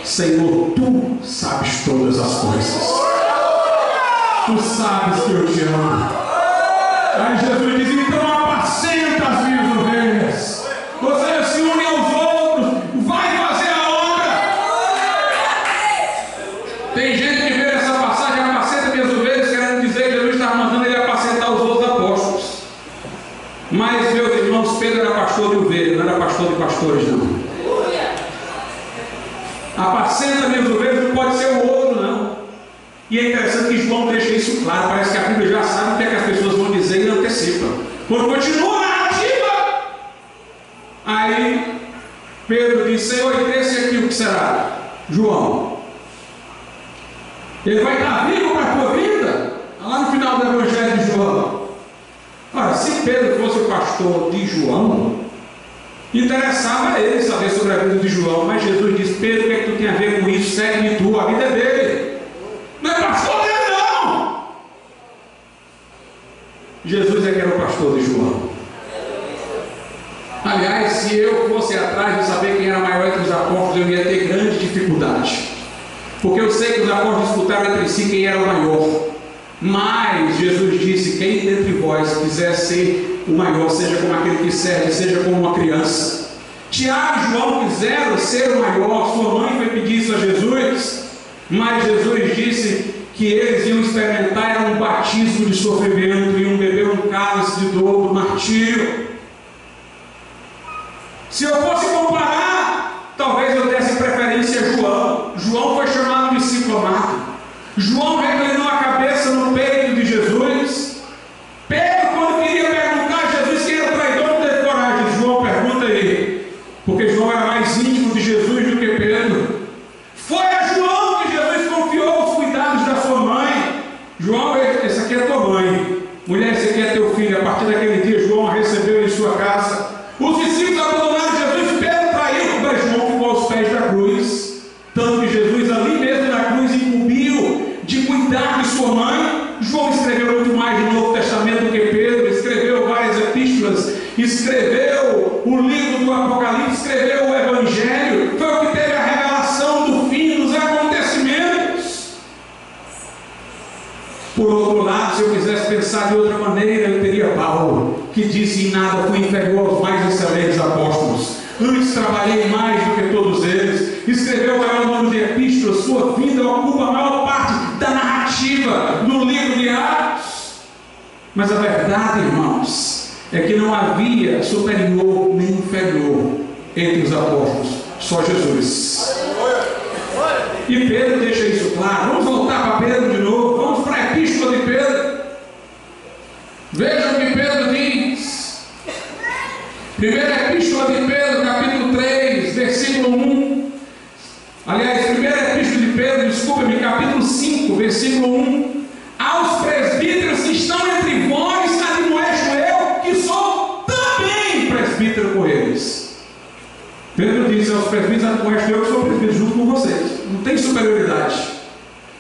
Senhor, tu sabes todas as coisas. Tu sabes que eu te amo. Aí Jesus diz: então apacenta as minhas ovelhas. Você se une aos outros, vai fazer a obra. Tem gente que vê essa passagem: apacenta minhas ovelhas, querendo dizer que Jesus estava mandando ele apacentar os outros apóstolos. Mas, meus irmãos, Pedro era pastor de ovelhas, não era pastor de pastores, não. Apacenta minhas ovelhas não pode ser o outro, não. E é interessante que João deixa isso claro. Parece que a Bíblia já sabe o que é que as pessoas vão dizer e antecipa. Quando continua a narrativa, aí Pedro diz: Senhor, e desse aqui o que será? João, ele vai estar vivo para a tua vida? Lá no final do Evangelho de João. Ora, se Pedro fosse o pastor de João, interessava a ele saber sobre a vida de João. Mas Jesus diz: Pedro, o que é que tu tem a ver com isso? Segue-me tu, a vida é dele. Não é pastor dele, não. Jesus é que era o pastor de João. Aliás, se eu fosse atrás de saber quem era maior entre os apóstolos, eu ia ter grande dificuldade, porque eu sei que os apóstolos disputaram entre si quem era o maior. Mas Jesus disse: quem dentre vós quiser ser o maior, seja como aquele que serve, seja como uma criança. Tiago e João quiseram ser o maior. Sua mãe foi pedir isso a Jesus, mas Jesus disse que eles iam experimentar um batismo de sofrimento, iam beber um cálice de dor, do martírio. Se eu fosse comparar, talvez eu desse preferência a João. João foi chamado de discípulo amado. João reclinou a cabeça no peito de Jesus. Pedro, quando queria perguntar a Jesus quem era o traidor, não teve coragem. João pergunta aí, porque João era mais íntimo de Jesus do que Pedro. Foi a João que Jesus confiou os cuidados da sua mãe. João, essa aqui é tua mãe. Mulher, esse aqui é teu filho. A partir daquele dia, João a recebeu em sua casa. Os discípulos abandonaram Jesus. Pedro traiu, mas João ficou aos pés da cruz. Tanto que Jesus, ali mesmo na cruz, incumbiu de cuidar de sua mãe. João escreveu muito mais no Novo Testamento do que Pedro. Escreveu várias epístolas, escreveu o livro do Apocalipse, escreveu o Evangelho. Foi o que teve a revelação do fim dos acontecimentos. Por outro lado, se eu quisesse pensar de outra maneira, eu teria Paulo, que disse: em nada fui inferior aos mais excelentes apóstolos, antes trabalhei mais do que todos eles. Escreveu o maior número de epístolas. Sua vida ocupa a maior parte da narrativa no livro de Atos. Mas a verdade, irmãos, é que não havia superior nem inferior entre os apóstolos, só Jesus. E Pedro deixa isso claro. Vamos voltar para Pedro de novo. Vamos para a epístola de Pedro. Vejam o que Pedro diz. Primeira epístola de Pedro, capítulo 3, versículo 1. Aliás, primeira epístola de Pedro, desculpa-me, capítulo 5, versículo 1. Aos presbíteros que estão entre vós, admoesto eu, que sou também presbítero com eles. Pedro disse aos presbíteros: admoesto eu, que sou presbítero junto com vocês. Não tem superioridade.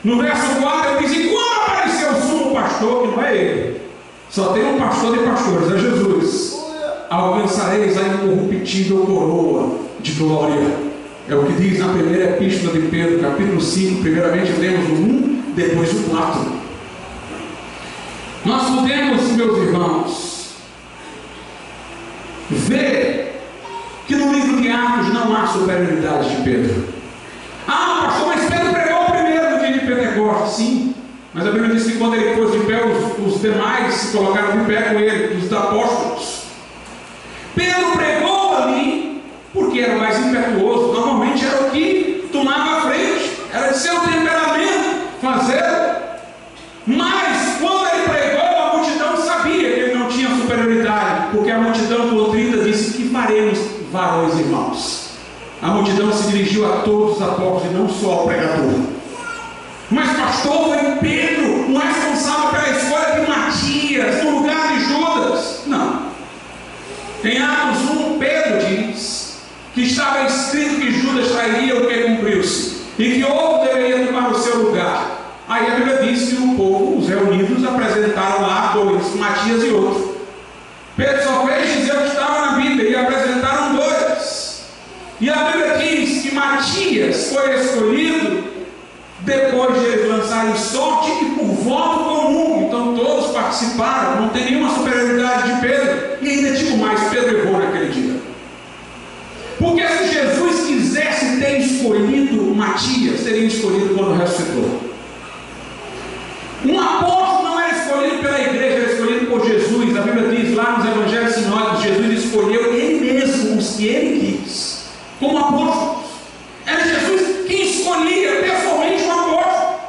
No verso 4 ele diz: e quando apareceu o sumo pastor, que não é ele, só tem um pastor de pastores, é Jesus, alcançareis a incorruptível coroa de glória. É o que diz na primeira epístola de Pedro, capítulo 5. Primeiramente lemos o 1, depois o 4. Nós podemos, meus irmãos, ver que no livro de Atos não há superioridade de Pedro. Ah, pastor, mas Pedro pregou primeiro no dia de Pentecostes. Sim, Mas a Bíblia diz que quando ele pôs de pé, os demais se colocaram de pé com ele, os apóstolos. Pedro pregou ali, porque era o mais impetuoso, normalmente era o que tomava a frente, era de seu temperamento fazer. Mas quando ele pregou, a multidão sabia que ele não tinha superioridade, porque a multidão por 30 disse: que faremos, varões irmãos? A multidão se dirigiu a todos os apóstolos e não só ao pregador. Mas pastor, foi Pedro o responsável pela escolha de Matias no lugar de Judas? Não. Em Atos 1, Pedro diz que estava escrito que Judas trairia, o que cumpriu-se, e que outro deveria tomar o seu lugar. Aí a Bíblia diz que o povo, os reunidos, apresentaram lá dois, Matias e outro. Pedro só fez dizer o que estava na Bíblia, e apresentaram dois. E a Bíblia diz que Matias foi escolhido depois de eles lançarem sorte e por voto comum. Então todos participaram, não tem nenhuma superioridade de Pedro. E ainda digo mais, Pedro errou naquele dia. Porque se Jesus quisesse ter escolhido Matias, teria escolhido quando ressuscitou. Um apóstolo não era escolhido pela igreja, era escolhido por Jesus. A Bíblia diz lá nos evangelhos sinóticos, Jesus escolheu ele mesmo os que ele quis como apóstolos. Era Jesus quem escolhia pessoalmente um apóstolo.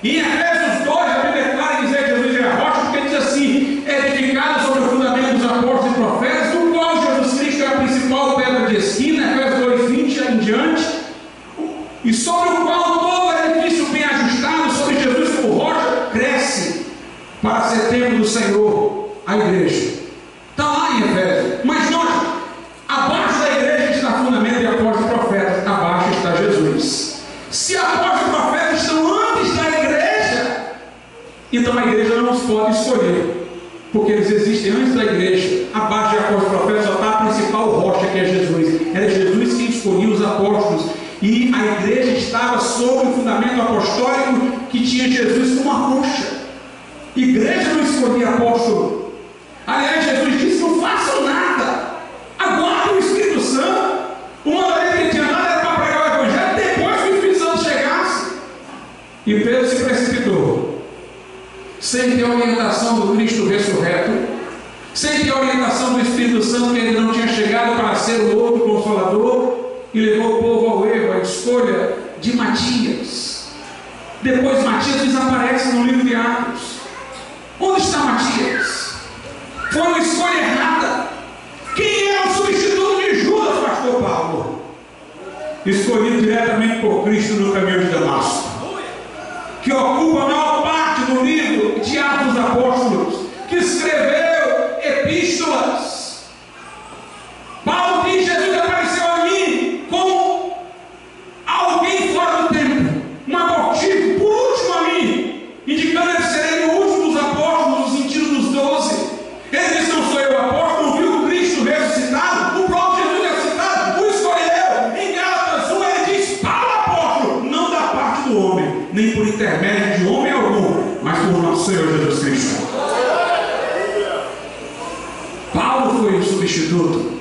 E em Efésios 2, a Bíblia é clara em dizer que Jesus é a rocha, porque diz assim: edificado sobre o fundamento dos apóstolos e profetas, do qual Jesus Cristo é a principal pedra de esquina, Efésios 2:20 em diante, e sobre o qual todo edifício bem ajustado sobre Jesus como rocha cresce para ser templo do Senhor, a igreja. Está lá em Efésios. Mas note, abaixo da igreja está fundamento de apóstolos e profetas, abaixo está Jesus. Se apóstolos e profetas estão antes da igreja, então a igreja não os pode escolher, porque eles existem antes da igreja. Abaixo de apóstolos e profetas só está a principal rocha, que é Jesus. Era Jesus quem escolhia os apóstolos, e a igreja estava sobre o fundamento apostólico que tinha Jesus como a rocha. Igreja não escolhia apóstolo. Aliás, Jesus disse: não façam nada, aguardem o Espírito Santo. Uma vez que ele tinha nada era para pregar o Evangelho depois que o Espírito Santo chegasse. E Pedro se precipitou, sem ter orientação do Cristo ressurreto, sem ter orientação do Espírito Santo, que ele não tinha chegado para ser o outro Consolador, e levou o povo ao erro, a escolha de Matias. Depois Matias desaparece no livro de Atos. Onde está Matias? Foi uma escolha errada. Quem é o substituto de Judas, pastor Paulo? Escolhido diretamente por Cristo no caminho de Damasco, que ocupa a maior parte do livro de Atos dos Apóstolos, que escreveu epístolas. Paulo diz: Jesus apareceu a mim como alguém fora do tempo, um abortivo, por último a mim, indicando que serei o último dos apóstolos, no sentido dos 12. Ele disse: não sou eu o apóstolo, não viu o Cristo ressuscitado, o próprio Jesus ressuscitado o escolheu. Em Gálatas 1 ele diz: Paulo apóstolo, não da parte do homem, nem por intermédio de homem algum, mas por nosso Senhor Jesus Cristo. Paulo foi o substituto.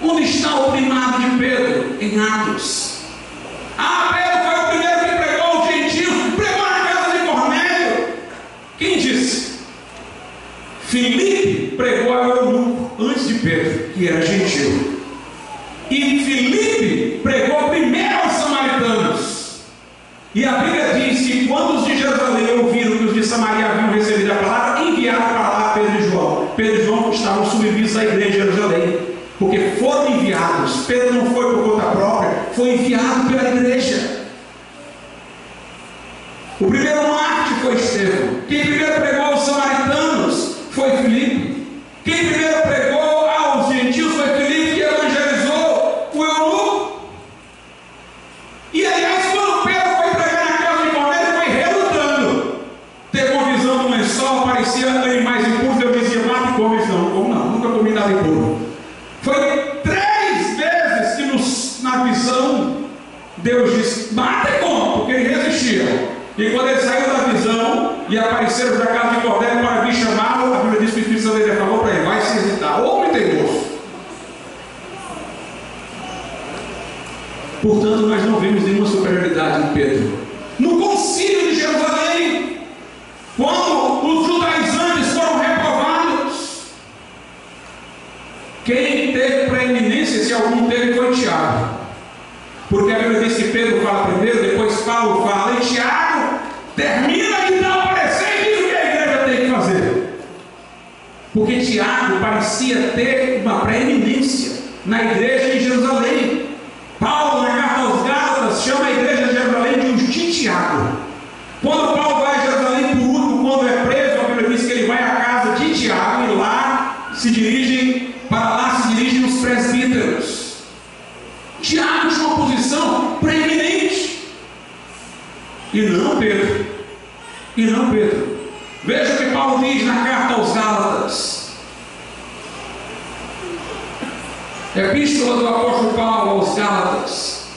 Onde está o primado de Pedro? Em Atos. Pedro foi o primeiro que pregou os gentios, pregou na casa de Cornélio. Quem disse? Filipe pregou a eunuco antes de Pedro, que era gentil. E Filipe pregou primeiro aos samaritanos. E a Bíblia diz que quando os de Jerusalém ouviram que os de Samaria haviam recebido a palavra, enviaram para lá Pedro e João. Pedro e João estavam submissos à igreja de Jerusalém, porque foram enviados. Pedro não foi por conta própria, foi enviado pela igreja. O primeiro mártir foi Estevão. Quem primeiro pregou aos samaritanos foi Filipe. Quem primeiro pregou aos gentios foi Filipe, que evangelizou o eunuco. E aliás, quando Pedro foi pregar na casa de Cornélio, foi relutando. Teve uma visão de um lençol, aparecia animais impuros. Eu dizia: mata e come. Não, como não? Nunca comi nada impuro. Foi 3 vezes que na visão Deus disse: mata e come, porque ele resistia. E quando ele saiu da visão e apareceram da casa de Cornélio para vir chamá-lo, a Bíblia diz que o Espírito Santo falou para ele: vai se hesitar, homem teimoso. Portanto, nós não vimos nenhuma superioridade em Pedro. No concílio de Jerusalém, algum teve foi Tiago. Porque a Bíblia diz que Pedro fala primeiro, depois Paulo fala, e Tiago termina de dar o parecer e diz o que a igreja tem que fazer. Porque Tiago parecia ter uma preeminência na igreja em Jerusalém. Paulo, na carta aos Gálatas, chama a igreja de Jerusalém de os de Tiago. Quando Paulo vai a Jerusalém por último, quando é preso, a Bíblia diz que ele vai à casa de Tiago e lá se dirigem os presbíteros. Tiago tinha uma posição preeminente. E não Pedro. Veja o que Paulo diz na carta aos Gálatas. Epístola do apóstolo Paulo aos Gálatas.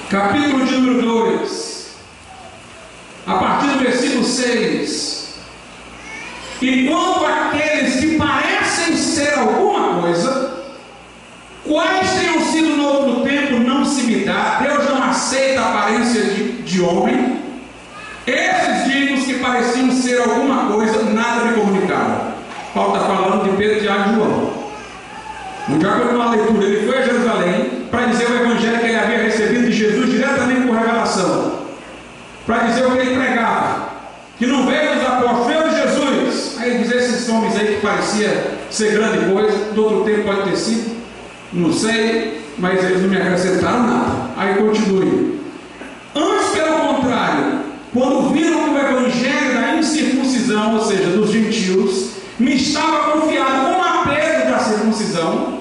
Capítulo de número 2. A partir do versículo 6. E quanto àqueles que parecem ser alguma coisa, quais tenham sido no outro tempo, não se me dá. Deus não aceita a aparência de homem. Esses dignos que pareciam ser alguma coisa, nada me comunicaram. Paulo está falando de Pedro, Tiago e João. No dia que uma leitura, ele foi a Jerusalém para dizer o evangelho que ele havia recebido de Jesus diretamente por revelação, para dizer o que ele pregava, que não veio dos apóstolos, veio de Jesus. Aí ele diz: esses homens aí que parecia ser grande coisa, do outro tempo pode ter sido, não sei, mas eles não me acrescentaram nada. Aí continue. Antes, pelo contrário, quando viram que o evangelho da incircuncisão, ou seja, dos gentios, me estava confiado como a Pedro da circuncisão,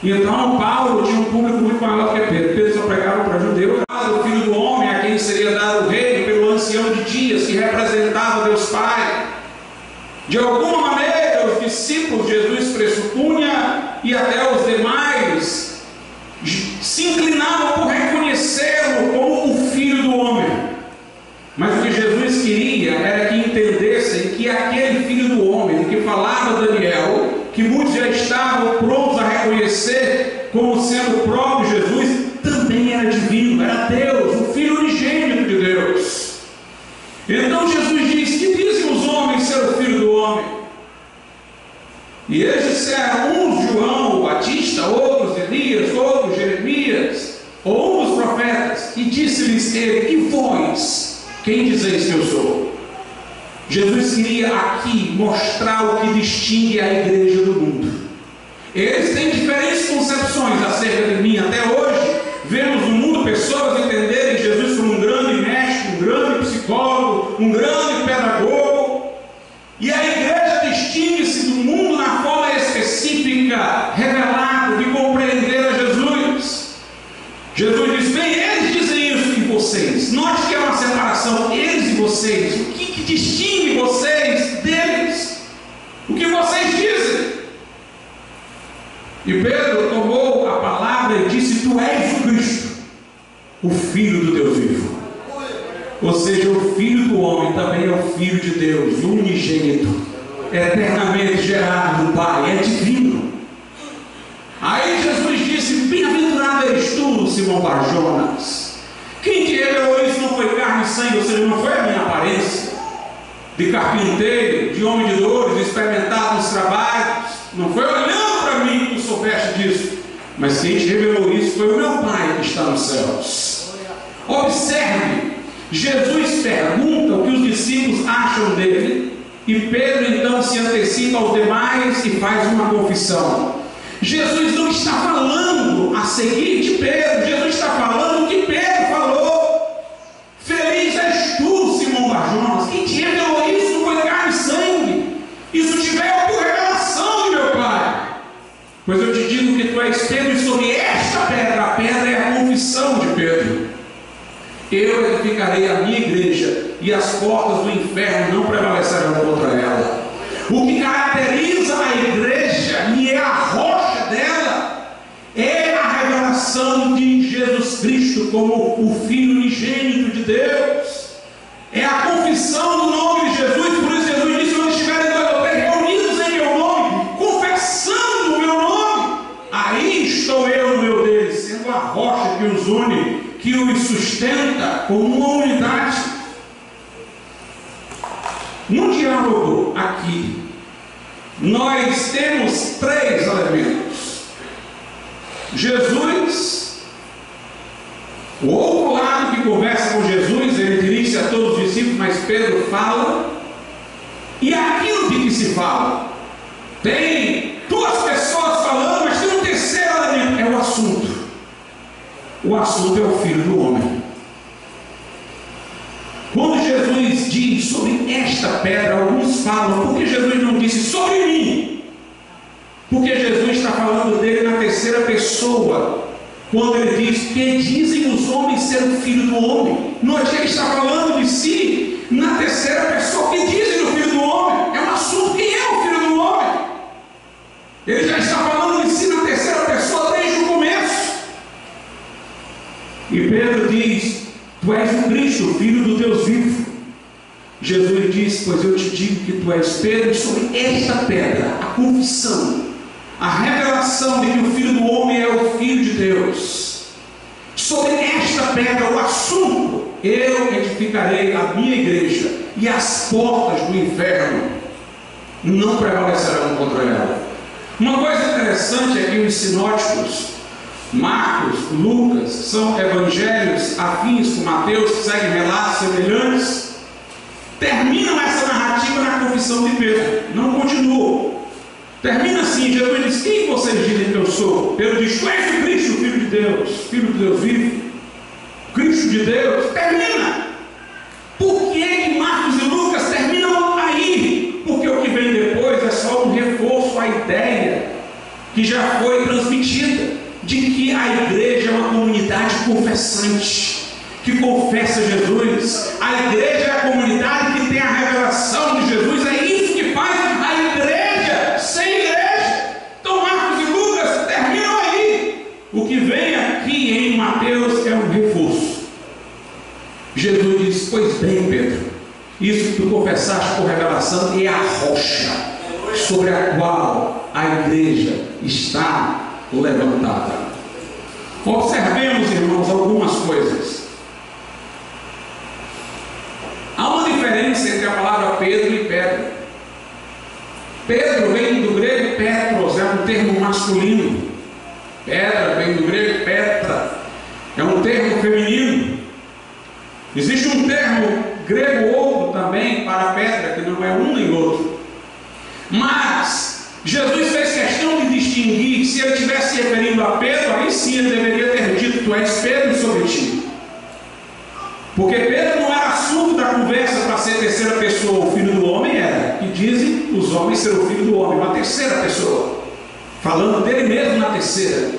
e então Paulo tinha um público muito maior que Pedro. Pedro só pregava para judeus. O filho do homem, a quem seria dado o reino pelo ancião de dias, que representava Deus Pai. De alguma maneira, os discípulos de Jesus pressupunha, e até os demais se inclinavam por reconhecê-lo como o filho do homem. Mas o que Jesus queria era que entendessem que aquele filho do homem, que falava Daniel, que muitos já estavam prontos a reconhecer como sendo o próprio Jesus, também era divino, era Deus, o Filho unigênito de Deus. Então Jesus diz: que dizem os homens ser o Filho do homem? E eles disseram, uns João o Batista, outros Elias, outros Jeremias, ou um dos profetas. E disse-lhes ele: e vós, quem dizeis que eu sou? Jesus queria aqui mostrar o que distingue a igreja do mundo. Eles têm diferentes concepções acerca de mim. Até hoje, vemos no mundo pessoas entenderem Jesus como um grande mestre, um grande psicólogo, um grande pedagogo. E a igreja distingue-se do mundo na forma específica, revelada, de compreender a Jesus. Jesus diz: bem, eles dizem isso de vocês. Note que é uma separação, eles e vocês. O que distingue vocês deles? O que vocês dizem? E Pedro tomou a palavra e disse: tu és o Cristo, o Filho do Deus vivo. Ou seja, o Filho do homem também é o Filho de Deus, o unigênito, eternamente gerado do Pai, é divino. Aí Jesus disse: bem-aventurado és tu, Simão Barjonas. Quem te revelou isso não foi carne e sangue, ou seja, não foi a minha aparência de carpinteiro, de homem de dores, experimentado nos trabalhos. Não foi olhando para mim que tu soubeste disso, mas quem te revelou isso foi o meu Pai que está nos céus. Observe, Jesus pergunta o que os discípulos acham dele, e Pedro então se antecipa aos demais e faz uma confissão. Jesus não está falando a seguir de Pedro, Jesus está falando o que Pedro falou. Feliz és tu, Simão Barjonas. Quem te revelou isso não foi carne e sangue, isso te veio por revelação de meu Pai. Pois eu te digo que tu és Pedro, e sobre esta pedra, a pedra é a confissão de Pedro, eu edificarei a minha igreja, e as portas do inferno não prevalecerão contra ela. O que caracteriza a igreja, e é a rocha dela, é a revelação de Jesus Cristo como o Filho unigênito de Deus. É a confissão do nome de Jesus. Por isso Jesus disse: quando estiverem dois ou três reunidos em meu nome, confessando o meu nome, aí estou eu no meio deles, sendo a rocha que os une, que os sustenta como uma unidade. Mundial diálogo aqui. Nós temos três elementos. Jesus, o outro lado que conversa com Jesus, ele dirige a todos os discípulos, mas Pedro fala, e aquilo de que se fala. Tem duas pessoas falando, mas tem um terceiro elemento, é o assunto. O assunto é o Filho do Homem. Quando Jesus diz sobre esta pedra, alguns falam, por que Jesus não disse sobre mim? Porque Jesus está falando dele na terceira pessoa, quando ele diz, que dizem os homens ser o Filho do Homem. Note que ele está falando de si na terceira pessoa, que dizem o Filho do Homem. É um assunto, quem é o Filho do Homem? Ele já está falando de si na terceira pessoa desde o começo. E Pedro diz, tu és o Cristo, o Filho do Deus vivo. Jesus diz, pois eu te digo que tu és Pedro, e sobre esta pedra, a confissão, a revelação de que o Filho do Homem é o Filho de Deus. Sobre esta pedra, o assunto, eu edificarei a minha igreja, e as portas do inferno não prevalecerão contra ela. Uma coisa interessante é que os sinóticos, Marcos, Lucas, são evangelhos afins com Mateus, que seguem relatos semelhantes, terminam essa narrativa na confissão de Pedro, não continuam. Termina assim, Jesus diz, quem vocês dizem que eu sou? Pedro diz, tu és o Cristo, Filho de Deus, Filho de Deus vivo, Cristo de Deus. Termina. Por que Marcos e Lucas terminam aí? Porque o que vem depois é só um reforço à ideia que já foi transmitida, de que a igreja é uma comunidade confessante, que confessa Jesus. A igreja é a comunidade que tem a revelação de Jesus. É isso que faz a igreja sem igreja. Então Marcos e Lucas terminam aí. O que vem aqui em Mateus é um reforço. Jesus diz, pois bem, Pedro, isso que tu confessaste por revelação é a rocha sobre a qual a igreja está levantada. Observemos, irmãos, algumas coisas. Há uma diferença entre a palavra Pedro e pedra. Pedro vem do grego petros, é um termo masculino. Pedra vem do grego petra, é um termo feminino. Existe um termo grego outro também para pedra, que não é um nem outro. Mas Jesus fez questão de distinguir, se ele estivesse se referindo a Pedro, aí sim ele deveria ter dito, tu és Pedro sobre ti. Porque Pedro não era assunto da conversa para ser terceira pessoa, o Filho do Homem era, que dizem os homens ser o Filho do Homem, uma terceira pessoa, falando dele mesmo na terceira.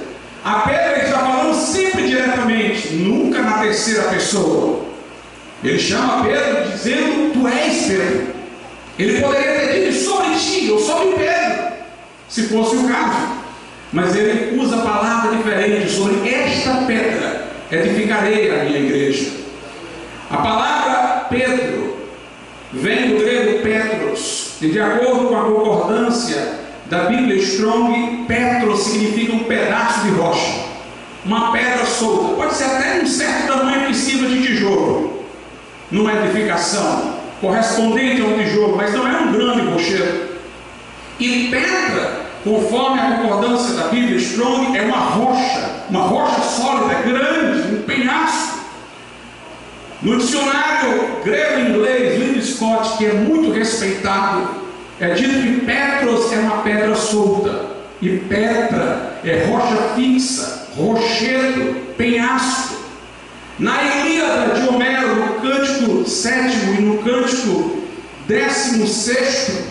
A Pedro ele está falando sempre diretamente, nunca na terceira pessoa. Ele chama Pedro dizendo, tu és Pedro. Ele poderia ter dito sobre ti ou sobre Pedro, se fosse o caso, mas ele usa a palavra diferente, sobre esta pedra edificarei a minha igreja. A palavra Pedro vem do grego Petros, e de acordo com a concordância da Bíblia Strong, Petros significa um pedaço de rocha, uma pedra solta, pode ser até um certo tamanho que sirva de tijolo, numa edificação correspondente a um tijolo, mas não é um grande rochedo. E pedra, conforme a concordância da Bíblia Strong, é uma rocha sólida, grande, um penhasco. No dicionário grego-inglês, Lynn Scott, que é muito respeitado, é dito que Petros é uma pedra solta, e Petra é rocha fixa, rochedo, penhasco. Na Ilíada de Homero, no cântico 7º e no cântico 16º,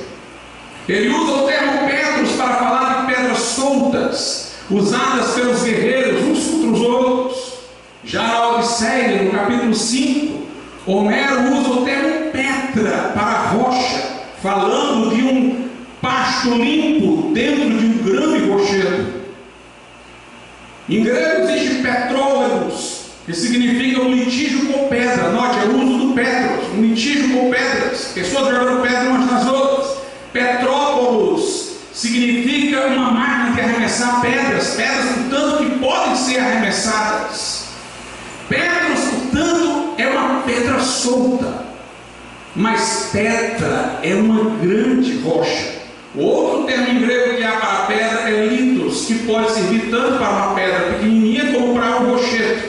ele usa o termo Petros para falar de pedras soltas, usadas pelos guerreiros uns contra os outros. Já na Odisseia, no capítulo 5, Homero usa o termo Petra para rocha, falando de um pasto limpo dentro de um grande rochedo. Em grego existe petrólogos, que significa um litígio com pedra. Note, é o uso do Petros, um litígio com pedras, pessoas jogando pedra umas nas outras. Petrópolis significa uma máquina de arremessar pedras, portanto, que podem ser arremessadas. Petros, portanto, é uma pedra solta. Mas Petra é uma grande rocha. O outro termo em grego que há para pedra é litos, que pode servir tanto para uma pedra pequenininha como para um rochedo.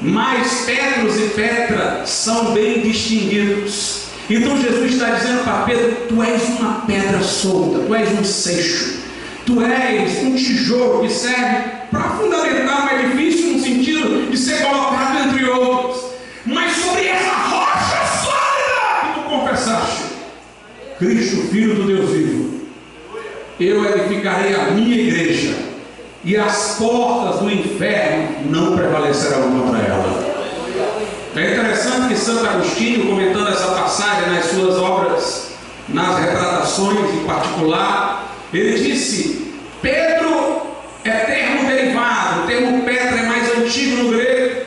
Mas Petros e Petra são bem distinguidos. Então Jesus está dizendo para Pedro: tu és uma pedra solta, tu és um seixo, tu és um tijolo que serve para fundamentar um edifício no sentido de ser colocado entre outros. Mas sobre essa rocha sólida que tu confessaste, Cristo, Filho do Deus vivo, eu edificarei a minha igreja, e as portas do inferno não prevalecerão contra ela. É interessante que Santo Agostinho, comentando essa passagem nas suas obras, nas retratações em particular, ele disse: Pedro é termo derivado, o termo Petra é mais antigo no grego.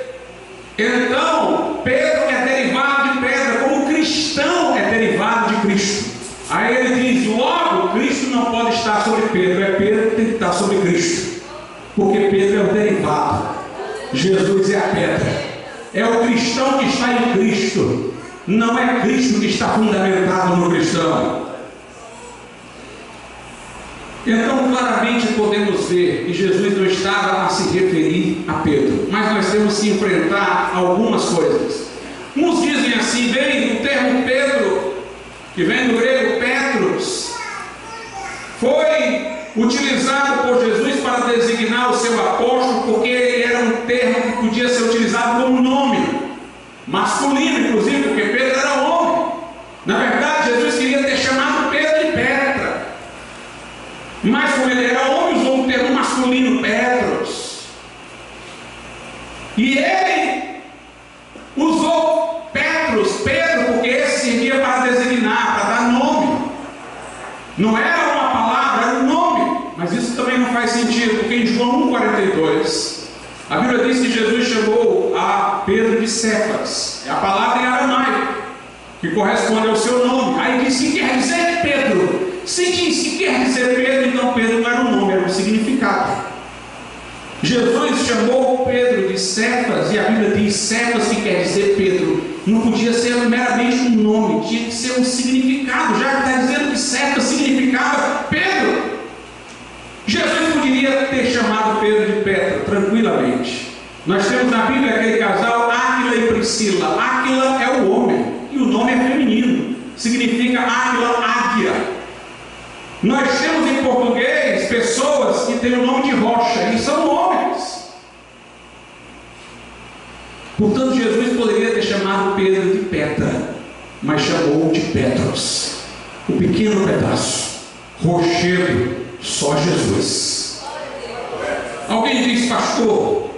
Então, Pedro é derivado de pedra, como cristão é derivado de Cristo. Aí ele diz: logo, Cristo não pode estar sobre Pedro, é Pedro que tem que estar sobre Cristo, porque Pedro é o derivado, Jesus é a pedra. É o cristão que está em Cristo, não é Cristo que está fundamentado no cristão. Então, claramente podemos ver que Jesus não estava a se referir a Pedro, mas nós temos que enfrentar algumas coisas. Uns dizem assim: vem o termo Pedro, que vem do grego Petros, foi utilizado por Jesus para designar o seu apóstolo, porque ele era um termo que podia ser utilizado como nome masculino, inclusive, porque Pedro era homem. Na verdade, Jesus queria ter chamado Pedro de Petra, mas como ele era homem, usou um termo masculino, Petros. E ele usou Petros, Pedro, porque esse servia para designar, para dar nome. Não era uma palavra, era um nome. Mas isso também não faz sentido, porque em João 1,42 a Bíblia diz que Jesus chamou a Pedro de Cefas, é a palavra em aramaico que corresponde ao seu nome. Aí diz que quer dizer Pedro. Se diz que quer dizer Pedro, então Pedro não era um nome, era um significado. Jesus chamou Pedro de Cefas, e a Bíblia diz Cefas, que quer dizer Pedro. Não podia ser meramente um nome, tinha que ser um significado, já que está dizendo que Cefas significava Pedro. Jesus poderia ter chamado Pedro de Petra tranquilamente. Nós temos na Bíblia aquele casal Áquila e Priscila. Áquila é o homem e o nome é feminino, significa Áquila, águia. Nós temos em português pessoas que têm o nome de rocha e são homens. Portanto, Jesus poderia ter chamado Pedro de Petra, mas chamou de Petros, o pequeno pedaço, rochedo. Só Jesus. Alguém diz: pastor,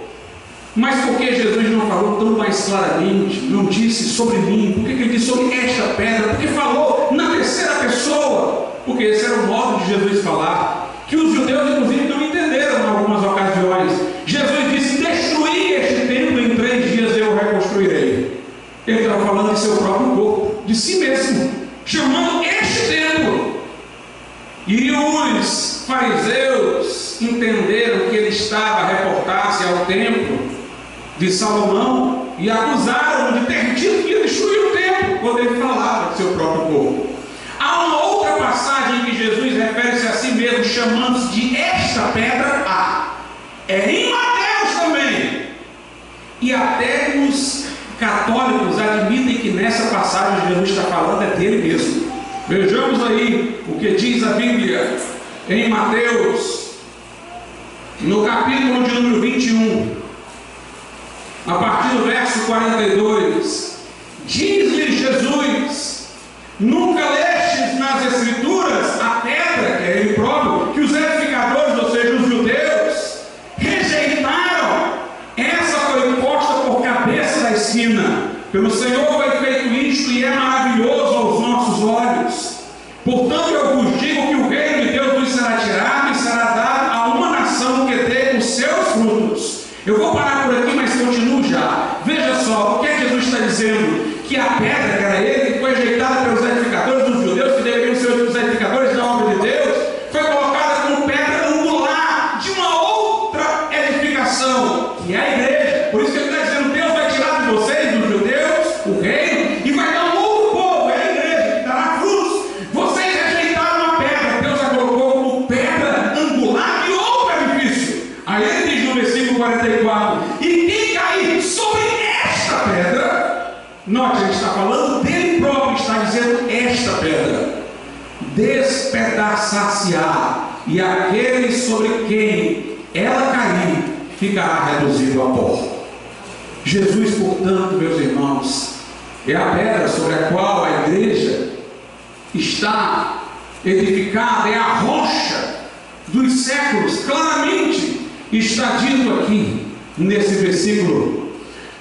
mas por que Jesus não falou tão mais claramente? Não disse sobre mim? Por que ele disse sobre esta pedra? Porque falou na terceira pessoa. Porque esse era o modo de Jesus falar, que os judeus inclusive não entenderam em algumas ocasiões. Jesus disse: destruí este templo, em 3 dias eu o reconstruirei. Ele estava falando de seu próprio corpo, de si mesmo, chamando este templo. E os fariseus entenderam que ele estava a reportar-se ao templo de Salomão e acusaram de ter dito que ia destruir o templo, quando ele falava de seu próprio corpo. Há uma outra passagem em que Jesus refere-se a si mesmo, chamando-se de esta pedra. É em Mateus também. E até os católicos admitem que nessa passagem Jesus está falando é dele mesmo. Vejamos aí o que diz a Bíblia em Mateus, no capítulo de número 21, a partir do verso 42. Diz-lhe Jesus: nunca lestes nas Escrituras a pedra, que é ele próprio, que os edificadores, ou seja, os judeus, rejeitaram? Essa foi posta por cabeça da esquina. Pelo Senhor foi feito isto, e é maravilhoso aos nossos olhos. Portanto, eu vos digo que o reino de Deus vos será tirado e será dado a uma nação que dê os seus frutos. Eu vou parar por aqui, mas continuo já. Veja só, o que é que Jesus está dizendo? Que a pedra, que era ele, que foi rejeitada pelos edificadores dos judeus, que deveriam ser os edificadores da obra de Deus, foi colocada como pedra angular de uma outra edificação, que é a igreja. Por isso que ele está dizendo: Deus vai tirar de vocês, dos judeus, o reino 44. E quem cair sobre esta pedra, note, ele está falando dele próprio, está dizendo esta pedra, despedaçar-se-á, e aquele sobre quem ela cair ficará reduzido a pó. Jesus, portanto, meus irmãos, é a pedra sobre a qual a igreja está edificada, é a rocha dos séculos. Claramente está dito aqui nesse versículo.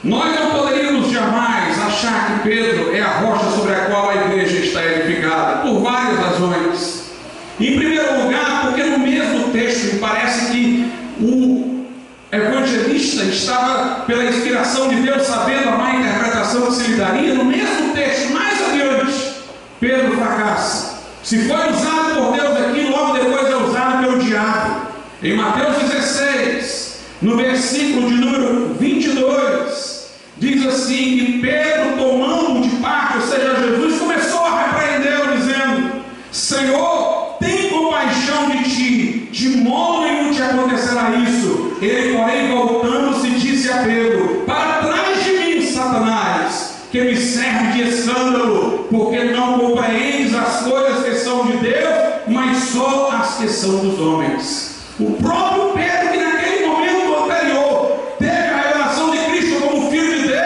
Nós não poderíamos jamais achar que Pedro é a rocha sobre a qual a igreja está edificada, por várias razões. Em primeiro lugar, porque no mesmo texto me parece que o evangelista estava, pela inspiração de Deus, sabendo a má interpretação que se lhe daria. No mesmo texto, mais adiante, Pedro fracassa. Se foi usado por Deus aqui, logo depois é usado pelo diabo. Em Mateus 16, no versículo de número 22, diz assim: que Pedro, tomando de parte, ou seja, Jesus, começou a repreendê-lo, dizendo: Senhor, tem compaixão de ti, de modo nenhum te acontecerá isso. Ele, porém, voltando-se, disse a Pedro: para trás de mim, Satanás, que me serve de escândalo, porque não compreendes as coisas que são de Deus, mas só as que são dos homens. O próprio Pedro, que naquele momento anterior teve a revelação de Cristo como Filho de Deus,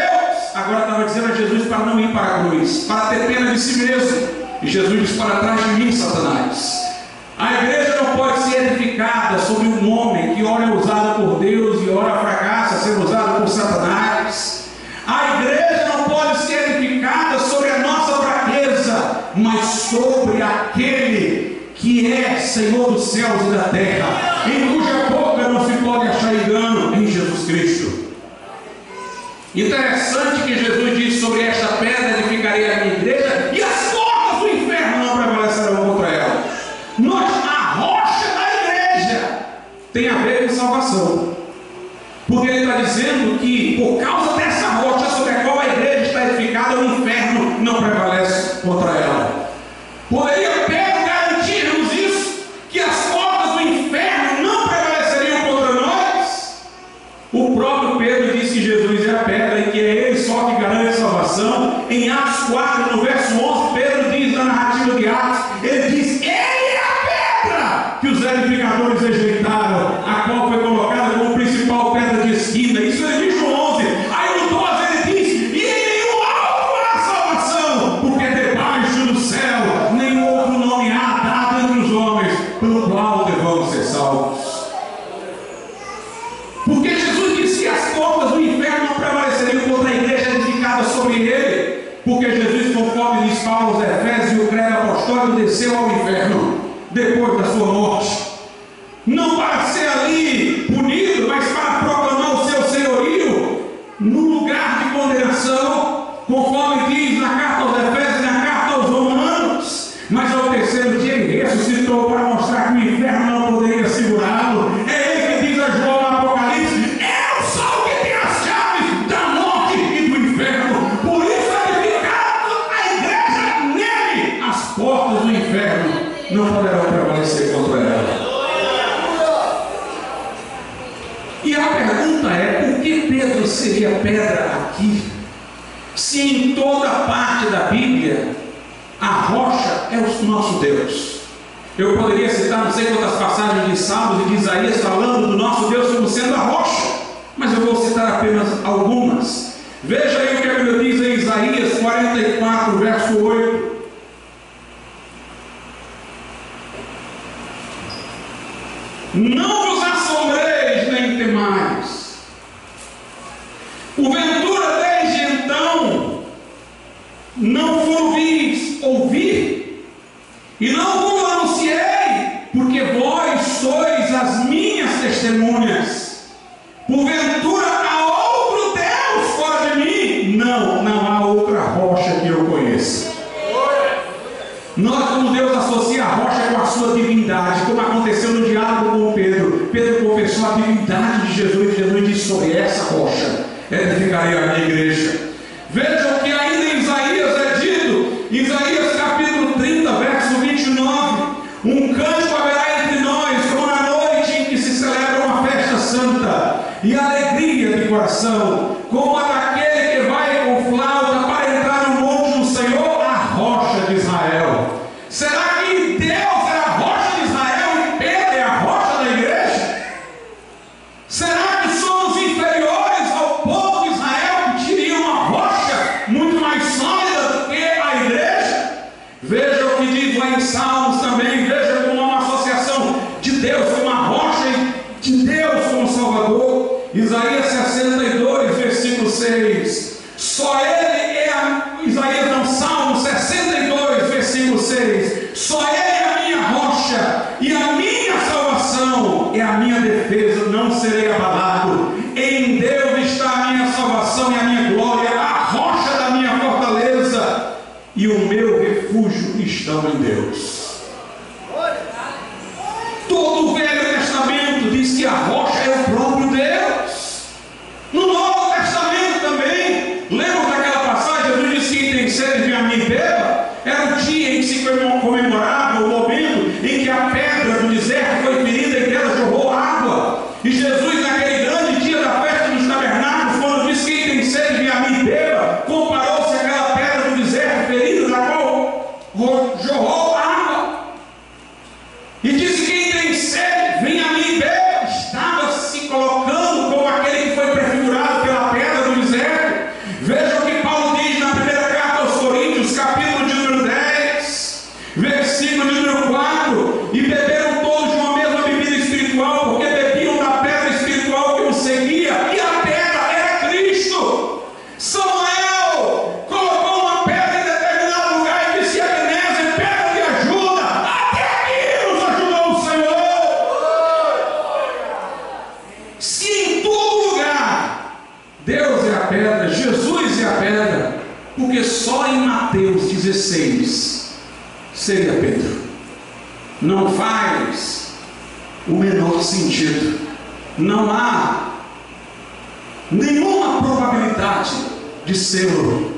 agora estava dizendo a Jesus para não ir para a cruz, para ter pena de si mesmo. E Jesus diz: para trás de mim, Satanás. A igreja não pode ser edificada sobre um homem que ora é usado por Deus e ora fracassa, sendo usado por Satanás. A igreja não pode ser edificada sobre a nossa fraqueza, mas sobre aquele que é Senhor dos céus e da terra, em cuja boca não se pode achar engano, em Jesus Cristo. Interessante que Jesus diz: sobre esta pedra edificarei a minha igreja, e as portas do inferno não prevalecerão contra ela. A rocha da igreja tem a ver com salvação, porque ele está dizendo que por causa dessa rocha sobre a qual a igreja está edificada, o inferno não prevalece contra ela. Poderia Pedro garantir-nos isso, que as portas do inferno não prevaleceriam contra nós? O próprio Pedro disse que Jesus é a pedra e que é ele só que garante salvação. Em Atos 4, no verso 11, Pedro diz, na narrativa de Atos, ele diz: que os edificadores rejeitaram, a qual foi colocada como principal pedra de esquina. Isso ele diz no 11. Aí no 12 ele diz: e em nenhum alto há salvação, porque debaixo do céu nenhum outro nome há dado entre os homens, pelo qual devamos ser salvos. Porque Jesus disse que as portas do inferno não prevaleceriam contra a igreja edificada sobre ele, porque Jesus, conforme diz Paulo aos Efésios, o credo apostólico desceu ao inferno depois da sua morte, não para ser ali punido, mas para proclamar o seu senhorio no lugar de condenação, conforme diz na carta aos Efésios e na carta aos Romanos. Mas ao terceiro dia ele ressuscitou para mostrar que o inferno não poderia segurá-lo. É ele que diz a João no Apocalipse: eu sou o que tem as chaves da morte e do inferno. Por isso edificado a igreja nele, as portas do inferno não poderão prevalecer contra ela. E a pergunta é: por que Pedro seria pedra aqui, se em toda parte da Bíblia a rocha é o nosso Deus? Eu poderia citar não sei quantas passagens de Salmos e de Isaías falando do nosso Deus como sendo a rocha, mas eu vou citar apenas algumas. Veja aí o que a Bíblia diz em Isaías 44, verso 8. Não vos assombreis nem temais. Porventura desde então não vos ouvir, e não vos anunciei, porque vós sois as minhas testemunhas. Porventura há outro Deus fora de mim? Não há outra rocha que eu conheça. Nós, como Deus associa a rocha com a sua divindade, como aconteceu no diálogo com Pedro. Pedro confessou a divindade de Jesus, e Jesus disse: sobre essa rocha edificarei a minha igreja. Vejam que ainda em Isaías é dito, Isaías capítulo 30, verso 29, um cântico haverá entre nós, como na noite em que se celebra uma festa santa. e alegria de coração, como a daquele que vai com flauta para entrar no monte do Senhor, a rocha de Israel. Será que Deus é a rocha de Israel e Pedro é a rocha da igreja? Será que somos inferiores ao povo de Israel, que teria uma rocha muito mais sólida do que a igreja? Veja o que diz lá em Salmos também, veja como uma associação de Deus como a rocha e de Deus como Salvador. Isaías 62, versículo 6. Só ele é Salmo 62, versículo 6. Só ele é a minha rocha e a minha salvação, é a minha defesa, não serei abalado. Em Deus está a minha salvação e a minha glória, a rocha da minha fortaleza, e o meu refúgio estão em Deus. Todo o Velho Testamento diz que a rocha é o próprio Deus. No Novo Testamento também, lembra daquela passagem? Jesus disse: quem tem sede de a mim beba. Era o dia em que se comemorava o momento em que a pedra do deserto foi ferida e dela jorrou água. E Jesus, naquele grande dia da festa dos tabernáculos, quando disse: quem tem sede de a mim beba, comparou-se àquela pedra do deserto ferida, da qual jorrou água. E disse: quem tem sede, vem a mim beba. Estava se colocando como aquele que foi prefigurado pela pedra do deserto. Veja o que Paulo diz na primeira carta aos Coríntios, capítulo de número 10, versículo de número 4. E beberam todos de uma mesma bebida espiritual, porque bebiam da pedra espiritual que os seguia, e a pedra era Cristo. Samuel colocou uma pedra em determinado lugar e disse: Ebenezer, pedra de ajuda. Até aqui nos ajudou o Senhor. Se em todo lugar Deus é a pedra, Jesus é a pedra, porque só em Mateus 16 seria Pedro. Não faz o menor sentido. Não há nenhuma probabilidade de ser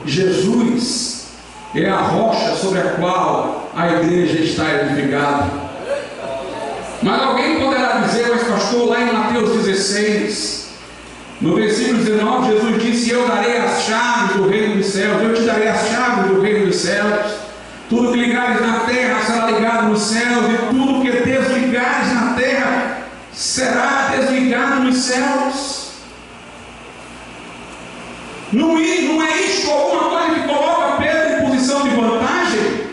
Jesus. É a rocha sobre a qual a igreja está edificada. Mas alguém poderá dizer: mas pastor, lá em Mateus 16, no versículo 19, Jesus disse: eu darei as chaves do reino dos céus, eu te darei as chaves do reino dos céus. Tudo que ligares na terra será ligado nos céus, e tudo que desligares na terra será desligado nos céus. Não é isto alguma coisa que coloca Pedro em posição de vantagem?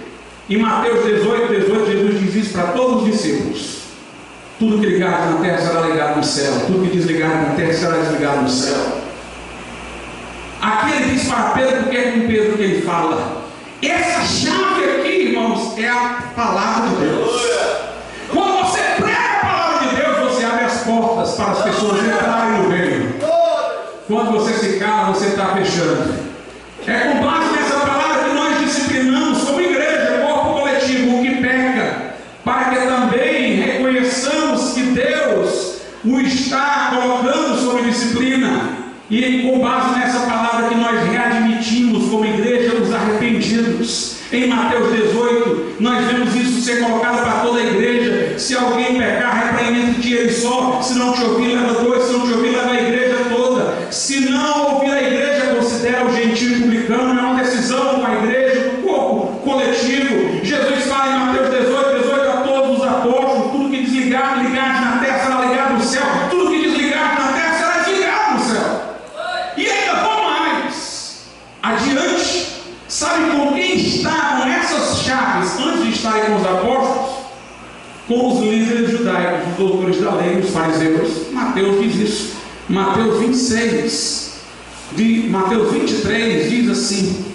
Em Mateus 18, Jesus diz isso para todos os discípulos: tudo que ligares na terra será ligado no céu, tudo que desligares na terra será desligado no céu. Aqui ele diz para Pedro, porque é com Pedro que ele fala. Essa chave aqui, irmãos, é a palavra de Deus. Quando você prega a palavra de Deus, você abre as portas para as pessoas entrarem no reino. Quando você se cala, você está fechando. É com base nessa palavra que nós disciplinamos como igreja, corpo coletivo, o que peca, para que também reconheçamos que Deus o está colocando sob disciplina. E com base nessa palavra que nós readmitimos como igreja os arrependidos. Em Mateus 18, nós vemos isso ser colocado para toda a igreja. Se alguém pecar, repreende-te ele só. Se não te ouvir, leva dois. Se não te ouvir, leva a igreja toda. Se não ouvir a igreja, considera o gentio publicano. É uma decisão com a igreja, do corpo coletivo. Jesus fala em Mateus 18 a todos os apóstolos: tudo que desligar, ligado na terra será ligado no céu. Tudo que desligar na terra será desligado no céu. E ainda vou mais adiante. Sabe com quem estavam essas chaves antes de estarem com os apóstolos? Com os líderes judaicos, os doutores da lei, os fariseus. Mateus diz isso. Mateus 26, Mateus 23 diz assim.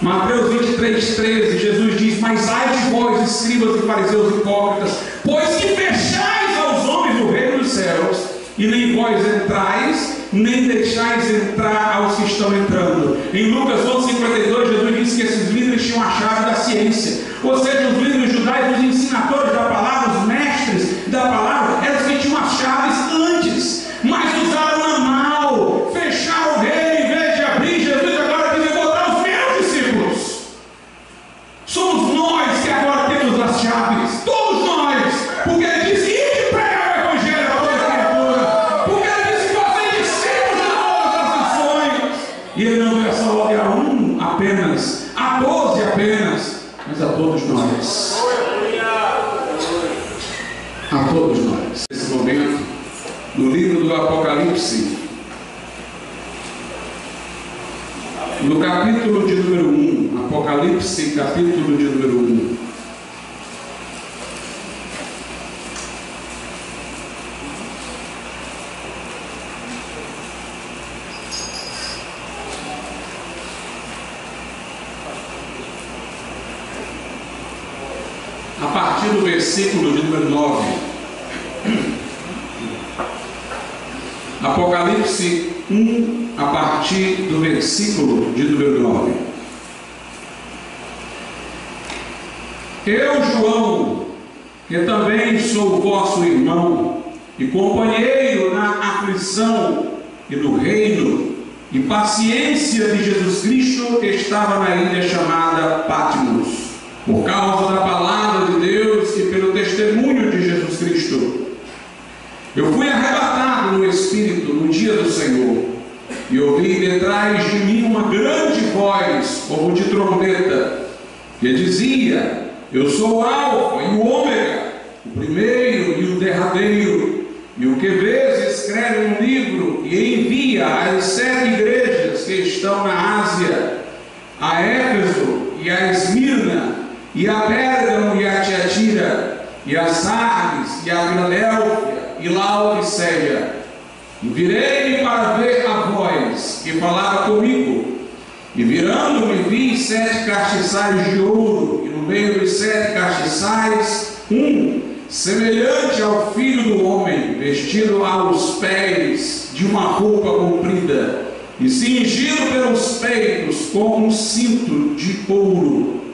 Mateus 23, 13, Jesus diz: mas ai de vós, escribas e fariseus hipócritas, pois que fechais aos homens o reino dos céus, e nem vós entrais, nem deixais entrar aos que estão entrando. Em Lucas 11:52, Jesus disse que esses líderes tinham a chave da ciência. Ou seja, os líderes judaicos, os ensinadores da palavra, os mestres da palavra, eram os que tinham as chaves antes, mas usaram a mal, fecharam o reino em vez de abrir. Jesus agora diz: eu vou dar os meus discípulos. Somos nós que agora temos as chaves, todos nós, porque ele disse: ide pregar o evangelho a toda criatura. Porque senhores. Nesse momento, no livro do Apocalipse, no capítulo de número 1, Apocalipse, capítulo de número 1. A partir do versículo de número 9. Apocalipse 1, a partir do versículo de número 9. Eu, João, que também sou vosso irmão e companheiro na aflição e no reino e paciência de Jesus Cristo, estava na ilha chamada Patmos, por causa da palavra de Deus e pelo testemunho de Jesus Cristo. Eu fui arrebatado no Espírito no dia do Senhor, e ouvi detrás de mim uma grande voz, como de trombeta, que dizia: eu sou o Alfa e o Ômega, o primeiro e o derradeiro. E o que vês, escreve um livro e envia às 7 igrejas que estão na Ásia, a Éfeso e a Esmirna, e a Pérgamo e a Tiatira, e a Sardes e a Filadélfia e Laodiceia. E virei-me para ver a voz que falava comigo, e virando-me vi 7 castiçais de ouro, e no meio dos 7 castiçais semelhante ao Filho do Homem, vestido aos pés de uma roupa comprida, e cingido pelos peitos com um cinto de couro,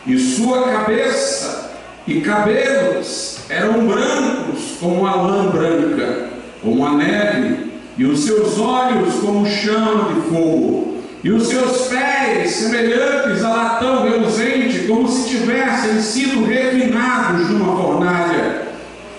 e sua cabeça e cabelos eram brancos como a lã branca, como a neve, e os seus olhos como chama de fogo, e os seus pés semelhantes a latão reluzente, como se tivessem sido refinados numa fornalha,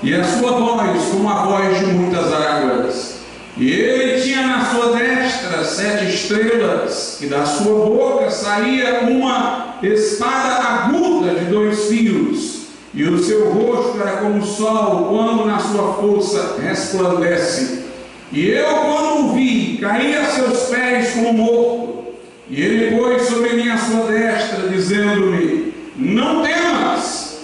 e a sua voz como a voz de muitas águas. E ele tinha na sua destra 7 estrelas, e da sua boca saía uma espada aguda de 2 fios, e o seu rosto era como o sol quando na sua força resplandece. E eu, quando o vi, caí a seus pés como morto. E ele pôs sobre mim a sua destra, dizendo-me: não temas,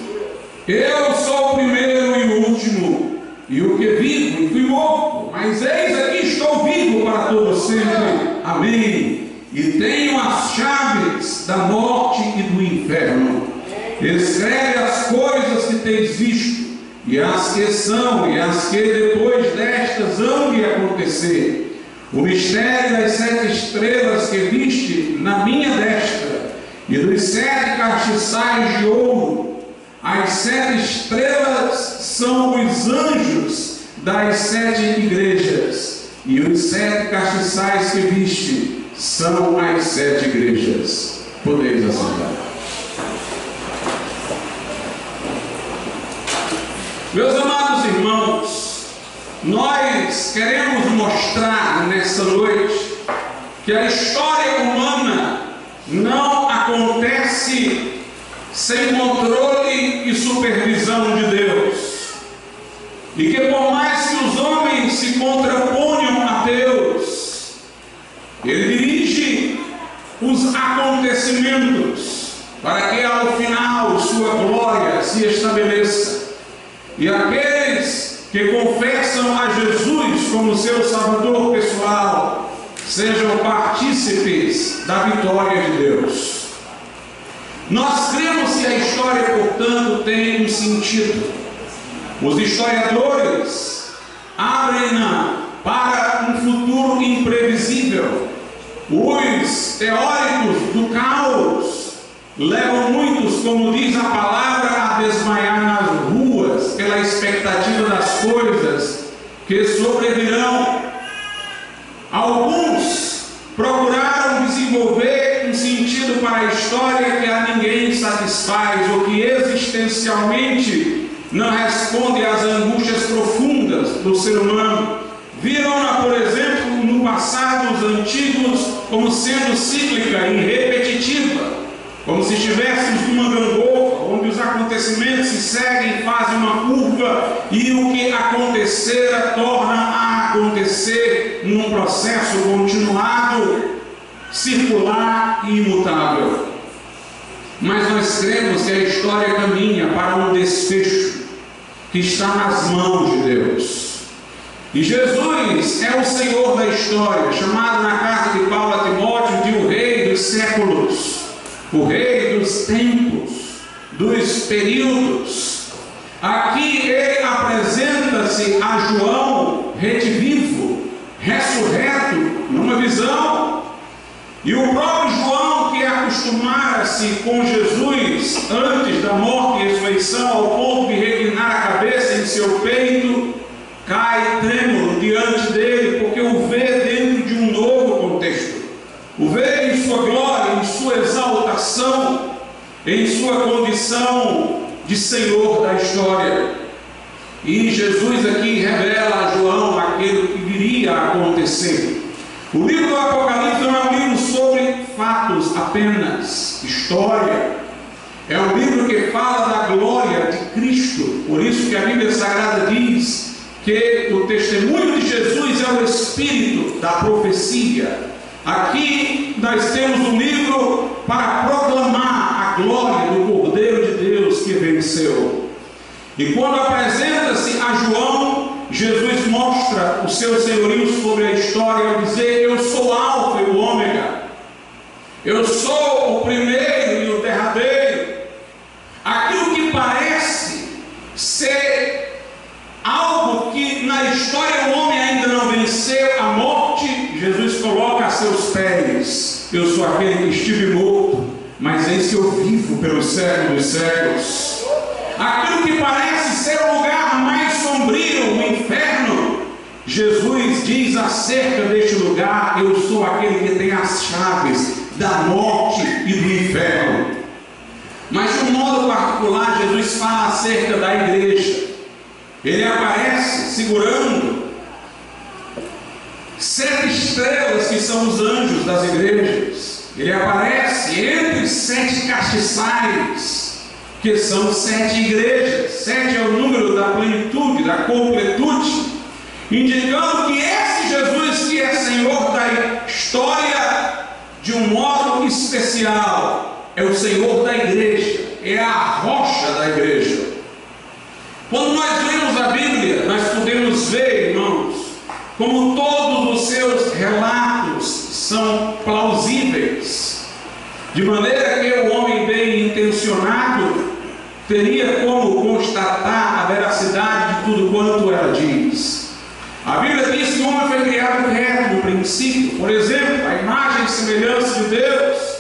eu sou o primeiro e o último, e o que vivo e fui morto, mas eis aqui estou vivo para todo sempre. Amém. E tenho as chaves da morte e do inferno. Escreve as coisas que tens visto, e as que são, e as que depois destas hão de acontecer. O mistério das 7 estrelas que viste na minha destra, e dos 7 castiçais de ouro. As 7 estrelas são os anjos das 7 igrejas, e os 7 castiçais que viste são as 7 igrejas. Podeis assentar. Meus amados irmãos, nós queremos mostrar nessa noite que a história humana não acontece sem controle e supervisão de Deus, e que por mais que os homens se contraponham a Deus, Ele dirige os acontecimentos para que ao final sua glória se estabeleça. E aqueles que confessam a Jesus como seu Salvador pessoal sejam partícipes da vitória de Deus. Nós cremos que a história, portanto, tem um sentido. Os historiadores abrem-na para um futuro imprevisível. Os teóricos do caos levam muitos, como diz a palavra, a desmaiar nas ruas pela expectativa das coisas que sobrevirão. Alguns procuraram desenvolver um sentido para a história que a ninguém satisfaz, ou que existencialmente não responde às angústias profundas do ser humano. Viram-na, por exemplo, no passado, os antigos, como sendo cíclica e repetitiva. como se estivéssemos numa gangorra, onde os acontecimentos se seguem, fazem uma curva, e o que acontecera torna a acontecer num processo continuado, circular e imutável. Mas nós cremos que a história caminha para um desfecho que está nas mãos de Deus. E Jesus é o Senhor da história, chamado na carta de Paulo a Timóteo de o Rei dos séculos, o Rei dos tempos, dos períodos. Aqui ele apresenta-se a João redivivo, ressurreto, numa visão. E o próprio João, que acostumara-se com Jesus antes da morte e ressurreição, ao ponto de reclinar a cabeça em seu peito, cai trêmulo diante dele, porque o vê dentro de um novo contexto. O vê em sua glória, em sua exaltação, em sua condição de Senhor da história. E Jesus aqui revela a João aquilo que viria a acontecer. O livro do Apocalipse não é um livro sobre fatos apenas, história. É um livro que fala da glória de Cristo. Por isso que a Bíblia Sagrada diz que o testemunho de Jesus é o espírito da profecia. Aqui nós temos um livro para proclamar a glória do Cordeiro de Deus que venceu. E quando apresenta-se a João, Jesus mostra o seu senhorio sobre a história ao dizer: eu sou o Alfa e o Ômega, eu sou o primeiro e o derradeiro. Aquilo que parece ser algo que na história o homem ainda não venceu, a morte, Jesus coloca a seus pés. Eu sou aquele que estive morto, mas eis que eu vivo pelos séculos dos séculos. Aquilo que parece ser o lugar mais sombrio, o inferno, Jesus diz acerca deste lugar: eu sou aquele que tem as chaves da morte e do inferno. Mas de um modo particular, Jesus fala acerca da igreja. Ele aparece segurando 7 estrelas que são os anjos das igrejas. Ele aparece entre 7 castiçais, que são 7 igrejas. 7 é o número da plenitude, da completude, indicando que esse Jesus, que é Senhor da história de um modo especial, é o Senhor da igreja, é a rocha da igreja. Quando nós lemos a Bíblia, nós podemos ver, irmãos, como todos os seus relatos são plausíveis, de maneira que o homem bem intencionado teria como constatar a veracidade de tudo quanto ela diz. A Bíblia diz que o homem foi criado reto no princípio, por exemplo, a imagem e semelhança de Deus,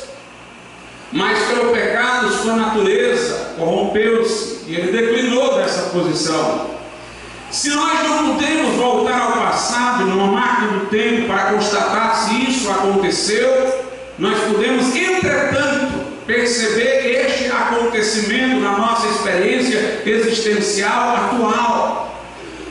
mas pelo pecado sua natureza corrompeu-se e ele declinou dessa posição. Se nós não podemos voltar ao passado, numa máquina do tempo, para constatar se isso aconteceu, nós podemos, entretanto, perceber este acontecimento na nossa experiência existencial atual.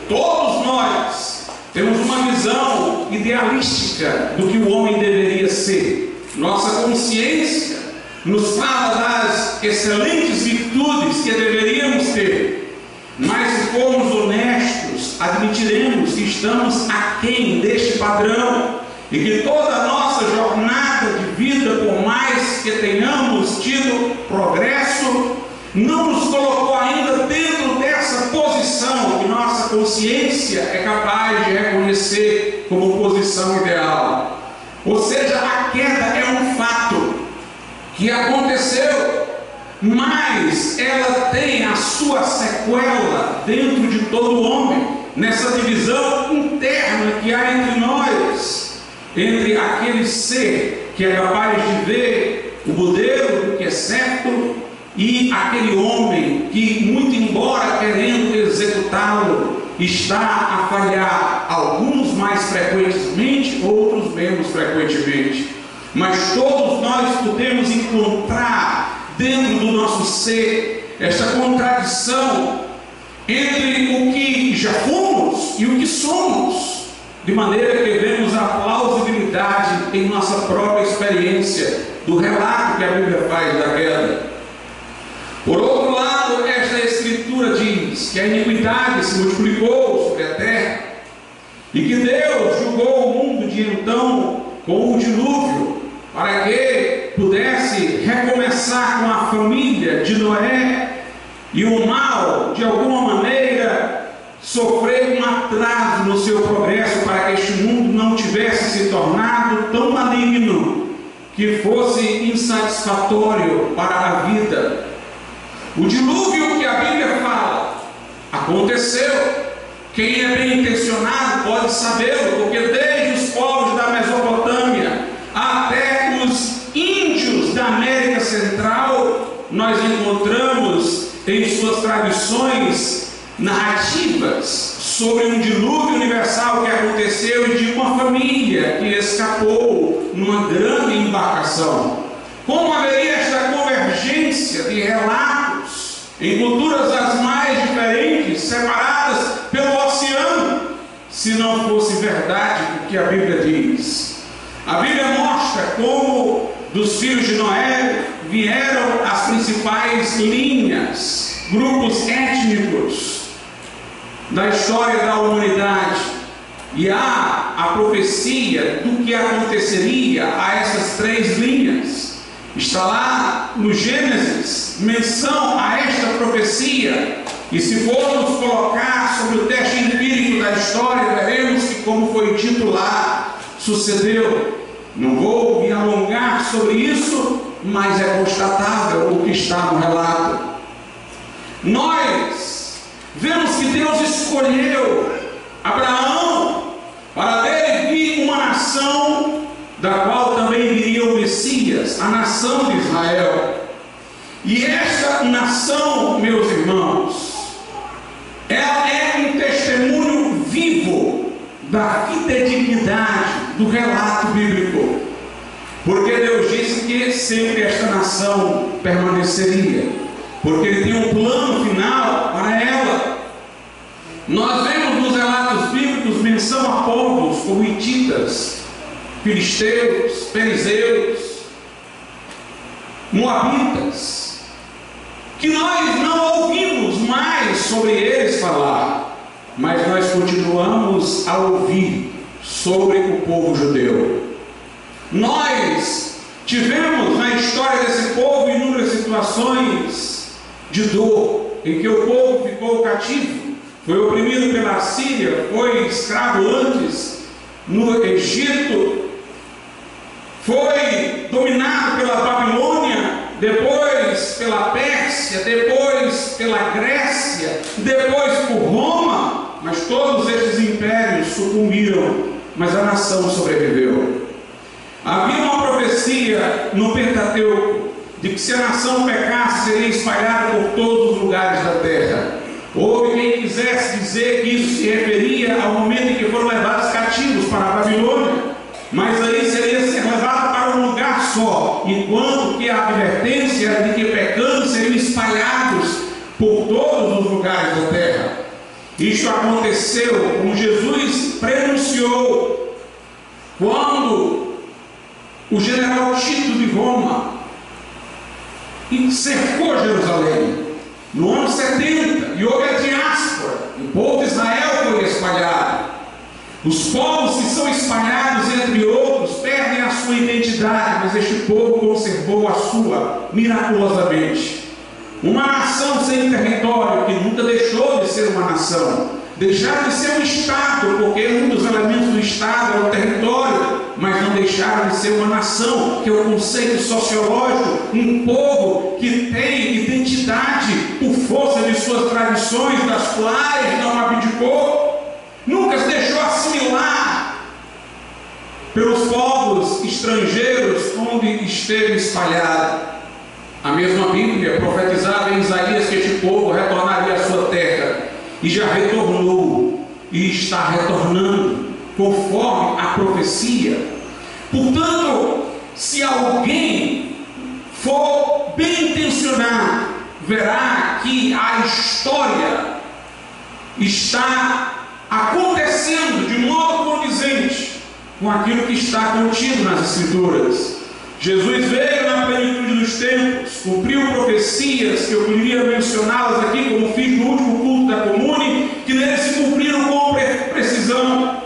Todos nós temos uma visão idealística do que o homem deveria ser. Nossa consciência nos fala das excelentes virtudes que deveríamos ter. Mas se formos honestos, admitiremos que estamos aquém deste padrão e que toda a nossa jornada de vida, por mais que tenhamos tido progresso, não nos colocou ainda dentro dessa posição que nossa consciência é capaz de reconhecer como posição ideal. Ou seja, a queda é um fato que aconteceu, mas ela tem a sua sequela dentro de todo homem, nessa divisão interna que há entre nós, entre aquele ser que é capaz de ver o modelo do que é certo e aquele homem que, muito embora querendo executá-lo, está a falhar, alguns mais frequentemente, outros menos frequentemente. Mas todos nós podemos encontrar dentro do nosso ser esta contradição entre o que já fomos e o que somos, de maneira que vemos a plausibilidade iniquidade em nossa própria experiência, do relato que a Bíblia faz da queda. Por outro lado, esta escritura diz que a iniquidade se multiplicou sobre a terra e que Deus julgou o mundo de então com o dilúvio, para que pudesse recomeçar com a família de Noé, e o mal, de alguma maneira, sofrer um atraso no seu progresso, para que este mundo não tivesse se tornado tão maligno que fosse insatisfatório para a vida. O dilúvio que a Bíblia fala aconteceu. Quem é bem intencionado pode sabê-lo, porque desde os povos da Mesopotâmia até os índios da América Central, nós encontramos em suas tradições narrativas sobre um dilúvio universal que aconteceu e de uma família que escapou numa grande embarcação. Como haveria esta convergência de relatos em culturas as mais diferentes, separadas pelo oceano, se não fosse verdade o que a Bíblia diz? A Bíblia mostra como dos filhos de Noé vieram as principais linhas, grupos étnicos da história da humanidade, e há a profecia do que aconteceria a essas três linhas. Está lá no Gênesis menção a esta profecia, e se formos colocar sobre o teste empírico da história, veremos que, como foi dito lá, sucedeu. Não vou me alongar sobre isso, mas é constatável o que está no relato. Nós vemos que Deus escolheu Abraão para dele vir uma nação da qual também viria o Messias, a nação de Israel. E esta nação, meus irmãos, ela é um testemunho vivo da fidedignidade do relato bíblico, porque Deus disse que sempre esta nação permaneceria, porque Ele tem um plano final para ela. Nós vemos nos relatos bíblicos menção a povos como hititas, filisteus, perizeus, moabitas, que nós não ouvimos mais sobre eles falar, mas nós continuamos a ouvir sobre o povo judeu. Nós tivemos na história desse povo inúmeras situações de dor, em que o povo ficou cativo, foi oprimido pela Síria, foi escravo antes no Egito, foi dominado pela Babilônia, depois pela Pérsia, depois pela Grécia, depois por Roma, mas todos esses impérios sucumbiram, mas a nação sobreviveu. Havia uma profecia no Pentateuco de que se a nação pecasse, seria espalhada por todos os lugares da terra. Houve quem quisesse dizer que isso se referia ao momento em que foram levados cativos para a Babilônia, mas aí seria ser levado para um lugar só, enquanto que a advertência era de que pecando seriam espalhados por todos os lugares da terra. Isso aconteceu, como Jesus prenunciou, quando o general Tito de Roma cercou Jerusalém no ano 70, e houve a diáspora, o povo de Israel foi espalhado. Os povos que são espalhados, entre outros, perdem a sua identidade, mas este povo conservou a sua miraculosamente. Uma nação sem território, que nunca deixou de ser uma nação, deixaram de ser um Estado, porque um dos elementos do Estado é o território, mas não deixaram de ser uma nação, que é o conceito sociológico, um povo que tem identidade por força de suas tradições, das quais não abdicou, nunca se deixou assimilar pelos povos estrangeiros onde esteve espalhado. A mesma Bíblia profetizava em Isaías que este povo retornaria à sua terra, e já retornou, e está retornando, conforme a profecia. Portanto, se alguém for bem intencionado, verá que a história está acontecendo de modo condizente com aquilo que está contido nas Escrituras. Jesus veio na plenitude dos tempos, cumpriu profecias, que eu queria mencioná-las aqui, como fiz no último culto da Comune, que neles se cumpriram com precisão.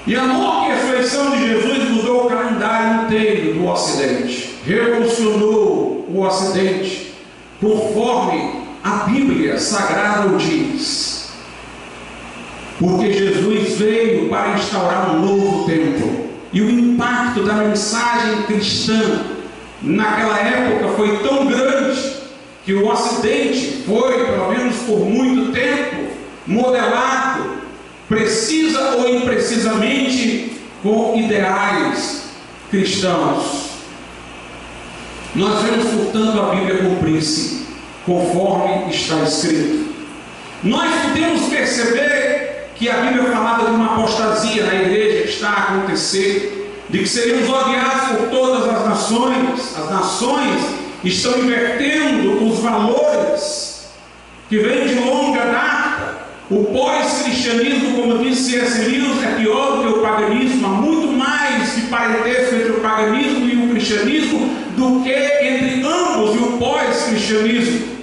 E a morte e a ressurreição de Jesus mudou o calendário inteiro do Ocidente, revolucionou o Ocidente, conforme a Bíblia Sagrada o diz. Porque Jesus veio para instaurar um novo tempo. E o impacto da mensagem cristã naquela época foi tão grande que o Ocidente foi, pelo menos por muito tempo, modelado, precisa ou imprecisamente, com ideais cristãos. Nós vemos, portanto, a Bíblia cumprir-se conforme está escrito. Nós podemos perceber que a Bíblia falava de uma apostasia na igreja que está a acontecer, de que seríamos odiados por todas as nações. As nações estão invertendo os valores que vêm de longa data. O pós-cristianismo, como disse C.S. Lewis, é pior do que o paganismo. Há muito mais de parentesco entre o paganismo e o cristianismo do que entre ambos e o pós-cristianismo.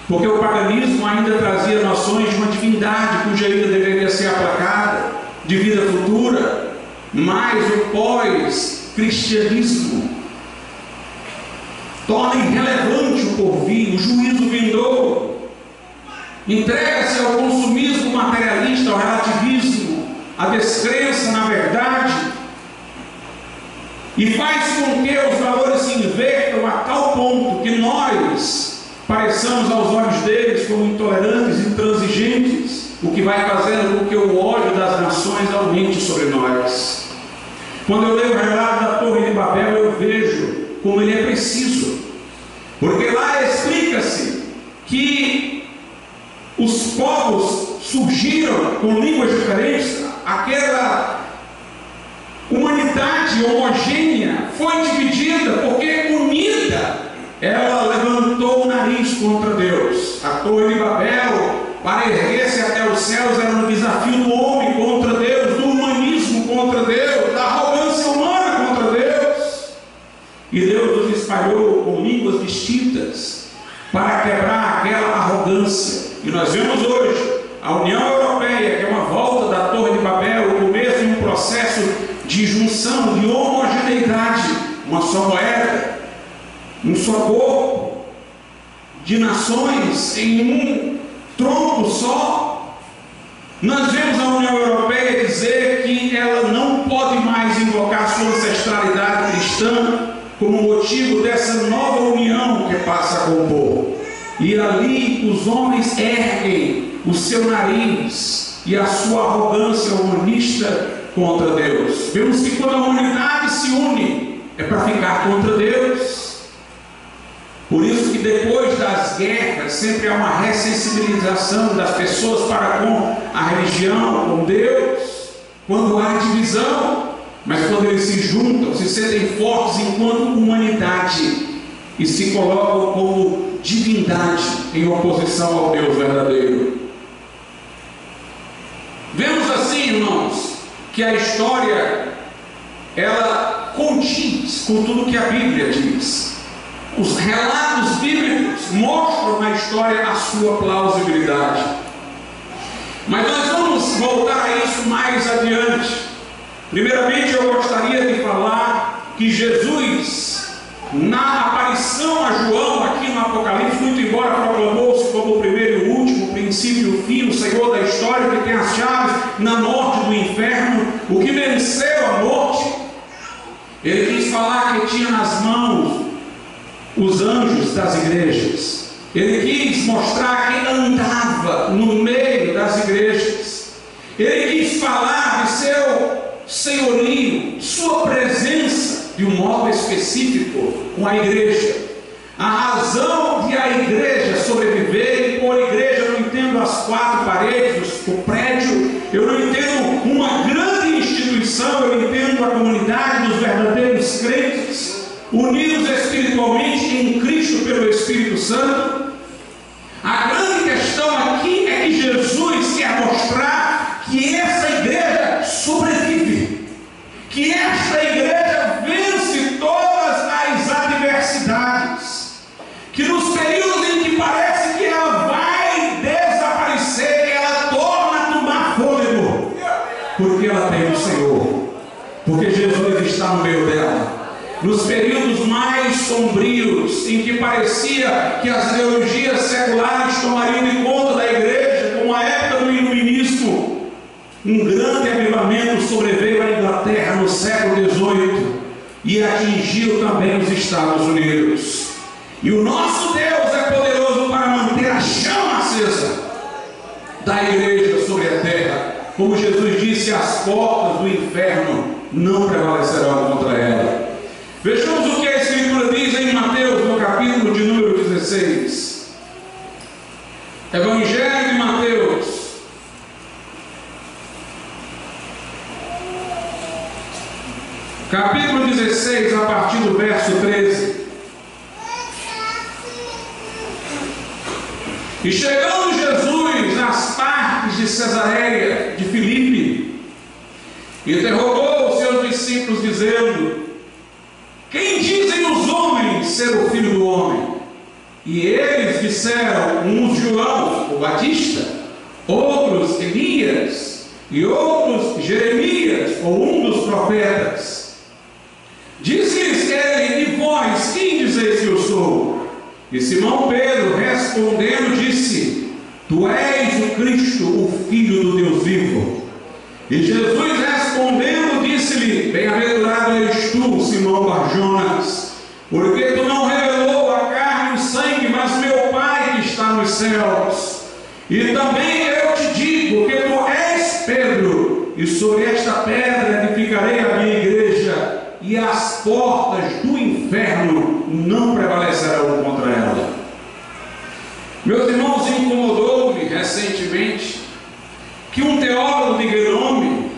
Porque o paganismo ainda trazia noções de uma divindade cuja ira deveria ser aplacada, de vida futura, mas o pós-cristianismo torna irrelevante o porvir, o juízo vindouro, entrega-se ao consumismo materialista, ao relativismo, à descrença na verdade, e faz com que os valores se invertam a tal ponto que nós pareçamos aos olhos deles como intolerantes e intransigentes, o que vai fazendo com que o ódio das nações aumente sobre nós. Quando eu leio o relato da Torre de Babel, eu vejo como ele é preciso, porque lá explica-se que os povos surgiram com línguas diferentes, aquela humanidade homogênea foi dividida, porque unida ela levantou o nariz contra Deus. A Torre de Babel, para erguer-se até os céus, era um desafio do homem contra Deus, do humanismo contra Deus, da arrogância humana contra Deus. E Deus os espalhou com línguas distintas para quebrar aquela arrogância. E nós vemos hoje a União Europeia, que é uma volta da Torre de Babel, o começo de um processo de junção, de homogeneidade, uma só moeda, um só corpo, de nações em um tronco só. Nós vemos a União Europeia dizer que ela não pode mais invocar sua ancestralidade cristã como motivo dessa nova união que passa a compor. E ali os homens erguem o seu nariz e a sua arrogância humanista contra Deus. Vemos que quando a humanidade se une, é para ficar contra Deus. Por isso que depois das guerras sempre há uma ressensibilização das pessoas para com a religião, com Deus, quando há divisão, mas quando eles se juntam, se sentem fortes enquanto humanidade e se colocam como divindade em oposição ao Deus verdadeiro. Vemos assim, irmãos, que a história ela condiz com tudo que a Bíblia diz. Os relatos bíblicos mostram na história a sua plausibilidade. Mas nós vamos voltar a isso mais adiante. Primeiramente, eu gostaria de falar que Jesus, na aparição a João, aqui no Apocalipse, muito embora proclamou-se como o primeiro e o último, o princípio e o fim, o Senhor da história, que tem as chaves na morte do inferno, o que venceu a morte, ele quis falar que tinha nas mãos os anjos das igrejas. Ele quis mostrar que andava no meio das igrejas. Ele quis falar de seu senhorio, sua presença de um modo específico com a igreja. A razão de a igreja sobreviver, e por igreja eu não entendo as quatro paredes, o prédio, eu não entendo uma grande instituição, eu entendo a comunidade dos verdadeiros crentes, unidos espiritualmente em Cristo pelo Espírito Santo. A grande questão aqui é que Jesus quer mostrar que essa igreja sobrevive. Porque ela tem o Senhor, porque Jesus está no meio dela. Nos períodos mais sombrios, em que parecia que as ideologias seculares tomariam de conta da igreja, como a época do iluminismo, um grande avivamento sobreveio à Inglaterra no século XVIII e atingiu também os Estados Unidos. E o nosso Deus é poderoso para manter a chama acesa da igreja sobre a terra. Como Jesus disse, as portas do inferno não prevalecerão contra ela. Vejamos o que a Escritura diz em Mateus, no capítulo de número 16. Evangelho de Mateus, capítulo 16, a partir do verso 13. E chegando Jesus às partes de Cesareia de Filipe, interrogou os seus discípulos, dizendo: quem dizem os homens ser o Filho do Homem? E eles disseram, uns João, o Batista, outros Elias, e outros Jeremias, ou um dos profetas. Disse-lhes ele: e vós, quem dizeis que eu sou? E Simão Pedro, respondendo, disse: tu és o Cristo, o Filho do Deus vivo. E Jesus respondendo, disse-lhe: bem-aventurado és tu, Simão Barjonas, porque tu não revelou a carne e o sangue, mas meu Pai que está nos céus. E também eu te digo que tu és Pedro, e sobre esta pedra edificarei a minha igreja, e as portas do inferno não prevalecerão contra ela. Meus irmãos, incomodou-me recentemente que um teólogo de renome,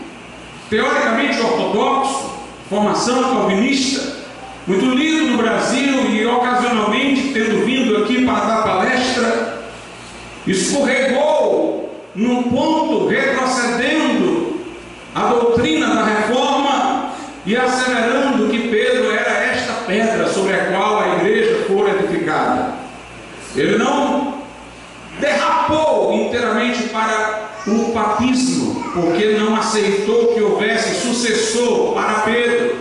teoricamente ortodoxo, formação calvinista, muito lido no Brasil e ocasionalmente tendo vindo aqui para dar palestra, escorregou num ponto, retrocedendo a doutrina da reforma e asseverando que Pedro era esta pedra sobre a qual a igreja fora edificada. Ele não derrapou inteiramente para o papismo, porque não aceitou que houvesse sucessor para Pedro,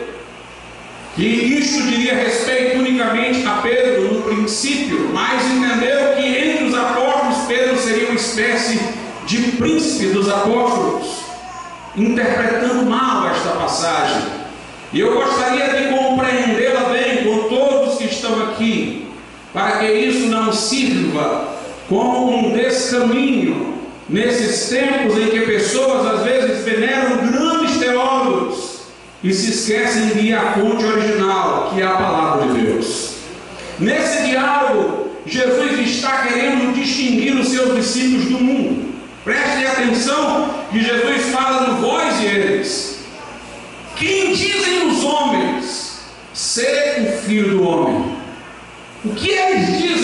que isto diria respeito unicamente a Pedro no princípio, mas entendeu que entre os apóstolos Pedro seria uma espécie de príncipe dos apóstolos, interpretando mal esta passagem. E eu gostaria de compreendê-la bem com todos que estão aqui, para que isso não sirva como um descaminho nesses tempos em que pessoas às vezes veneram grandes teólogos e se esquecem de ir à fonte original, que é a palavra de Deus. Nesse diálogo, Jesus está querendo distinguir os seus discípulos do mundo. Prestem atenção que Jesus fala no vós e eles. Quem dizem os homens ser o Filho do Homem? O que eles dizem?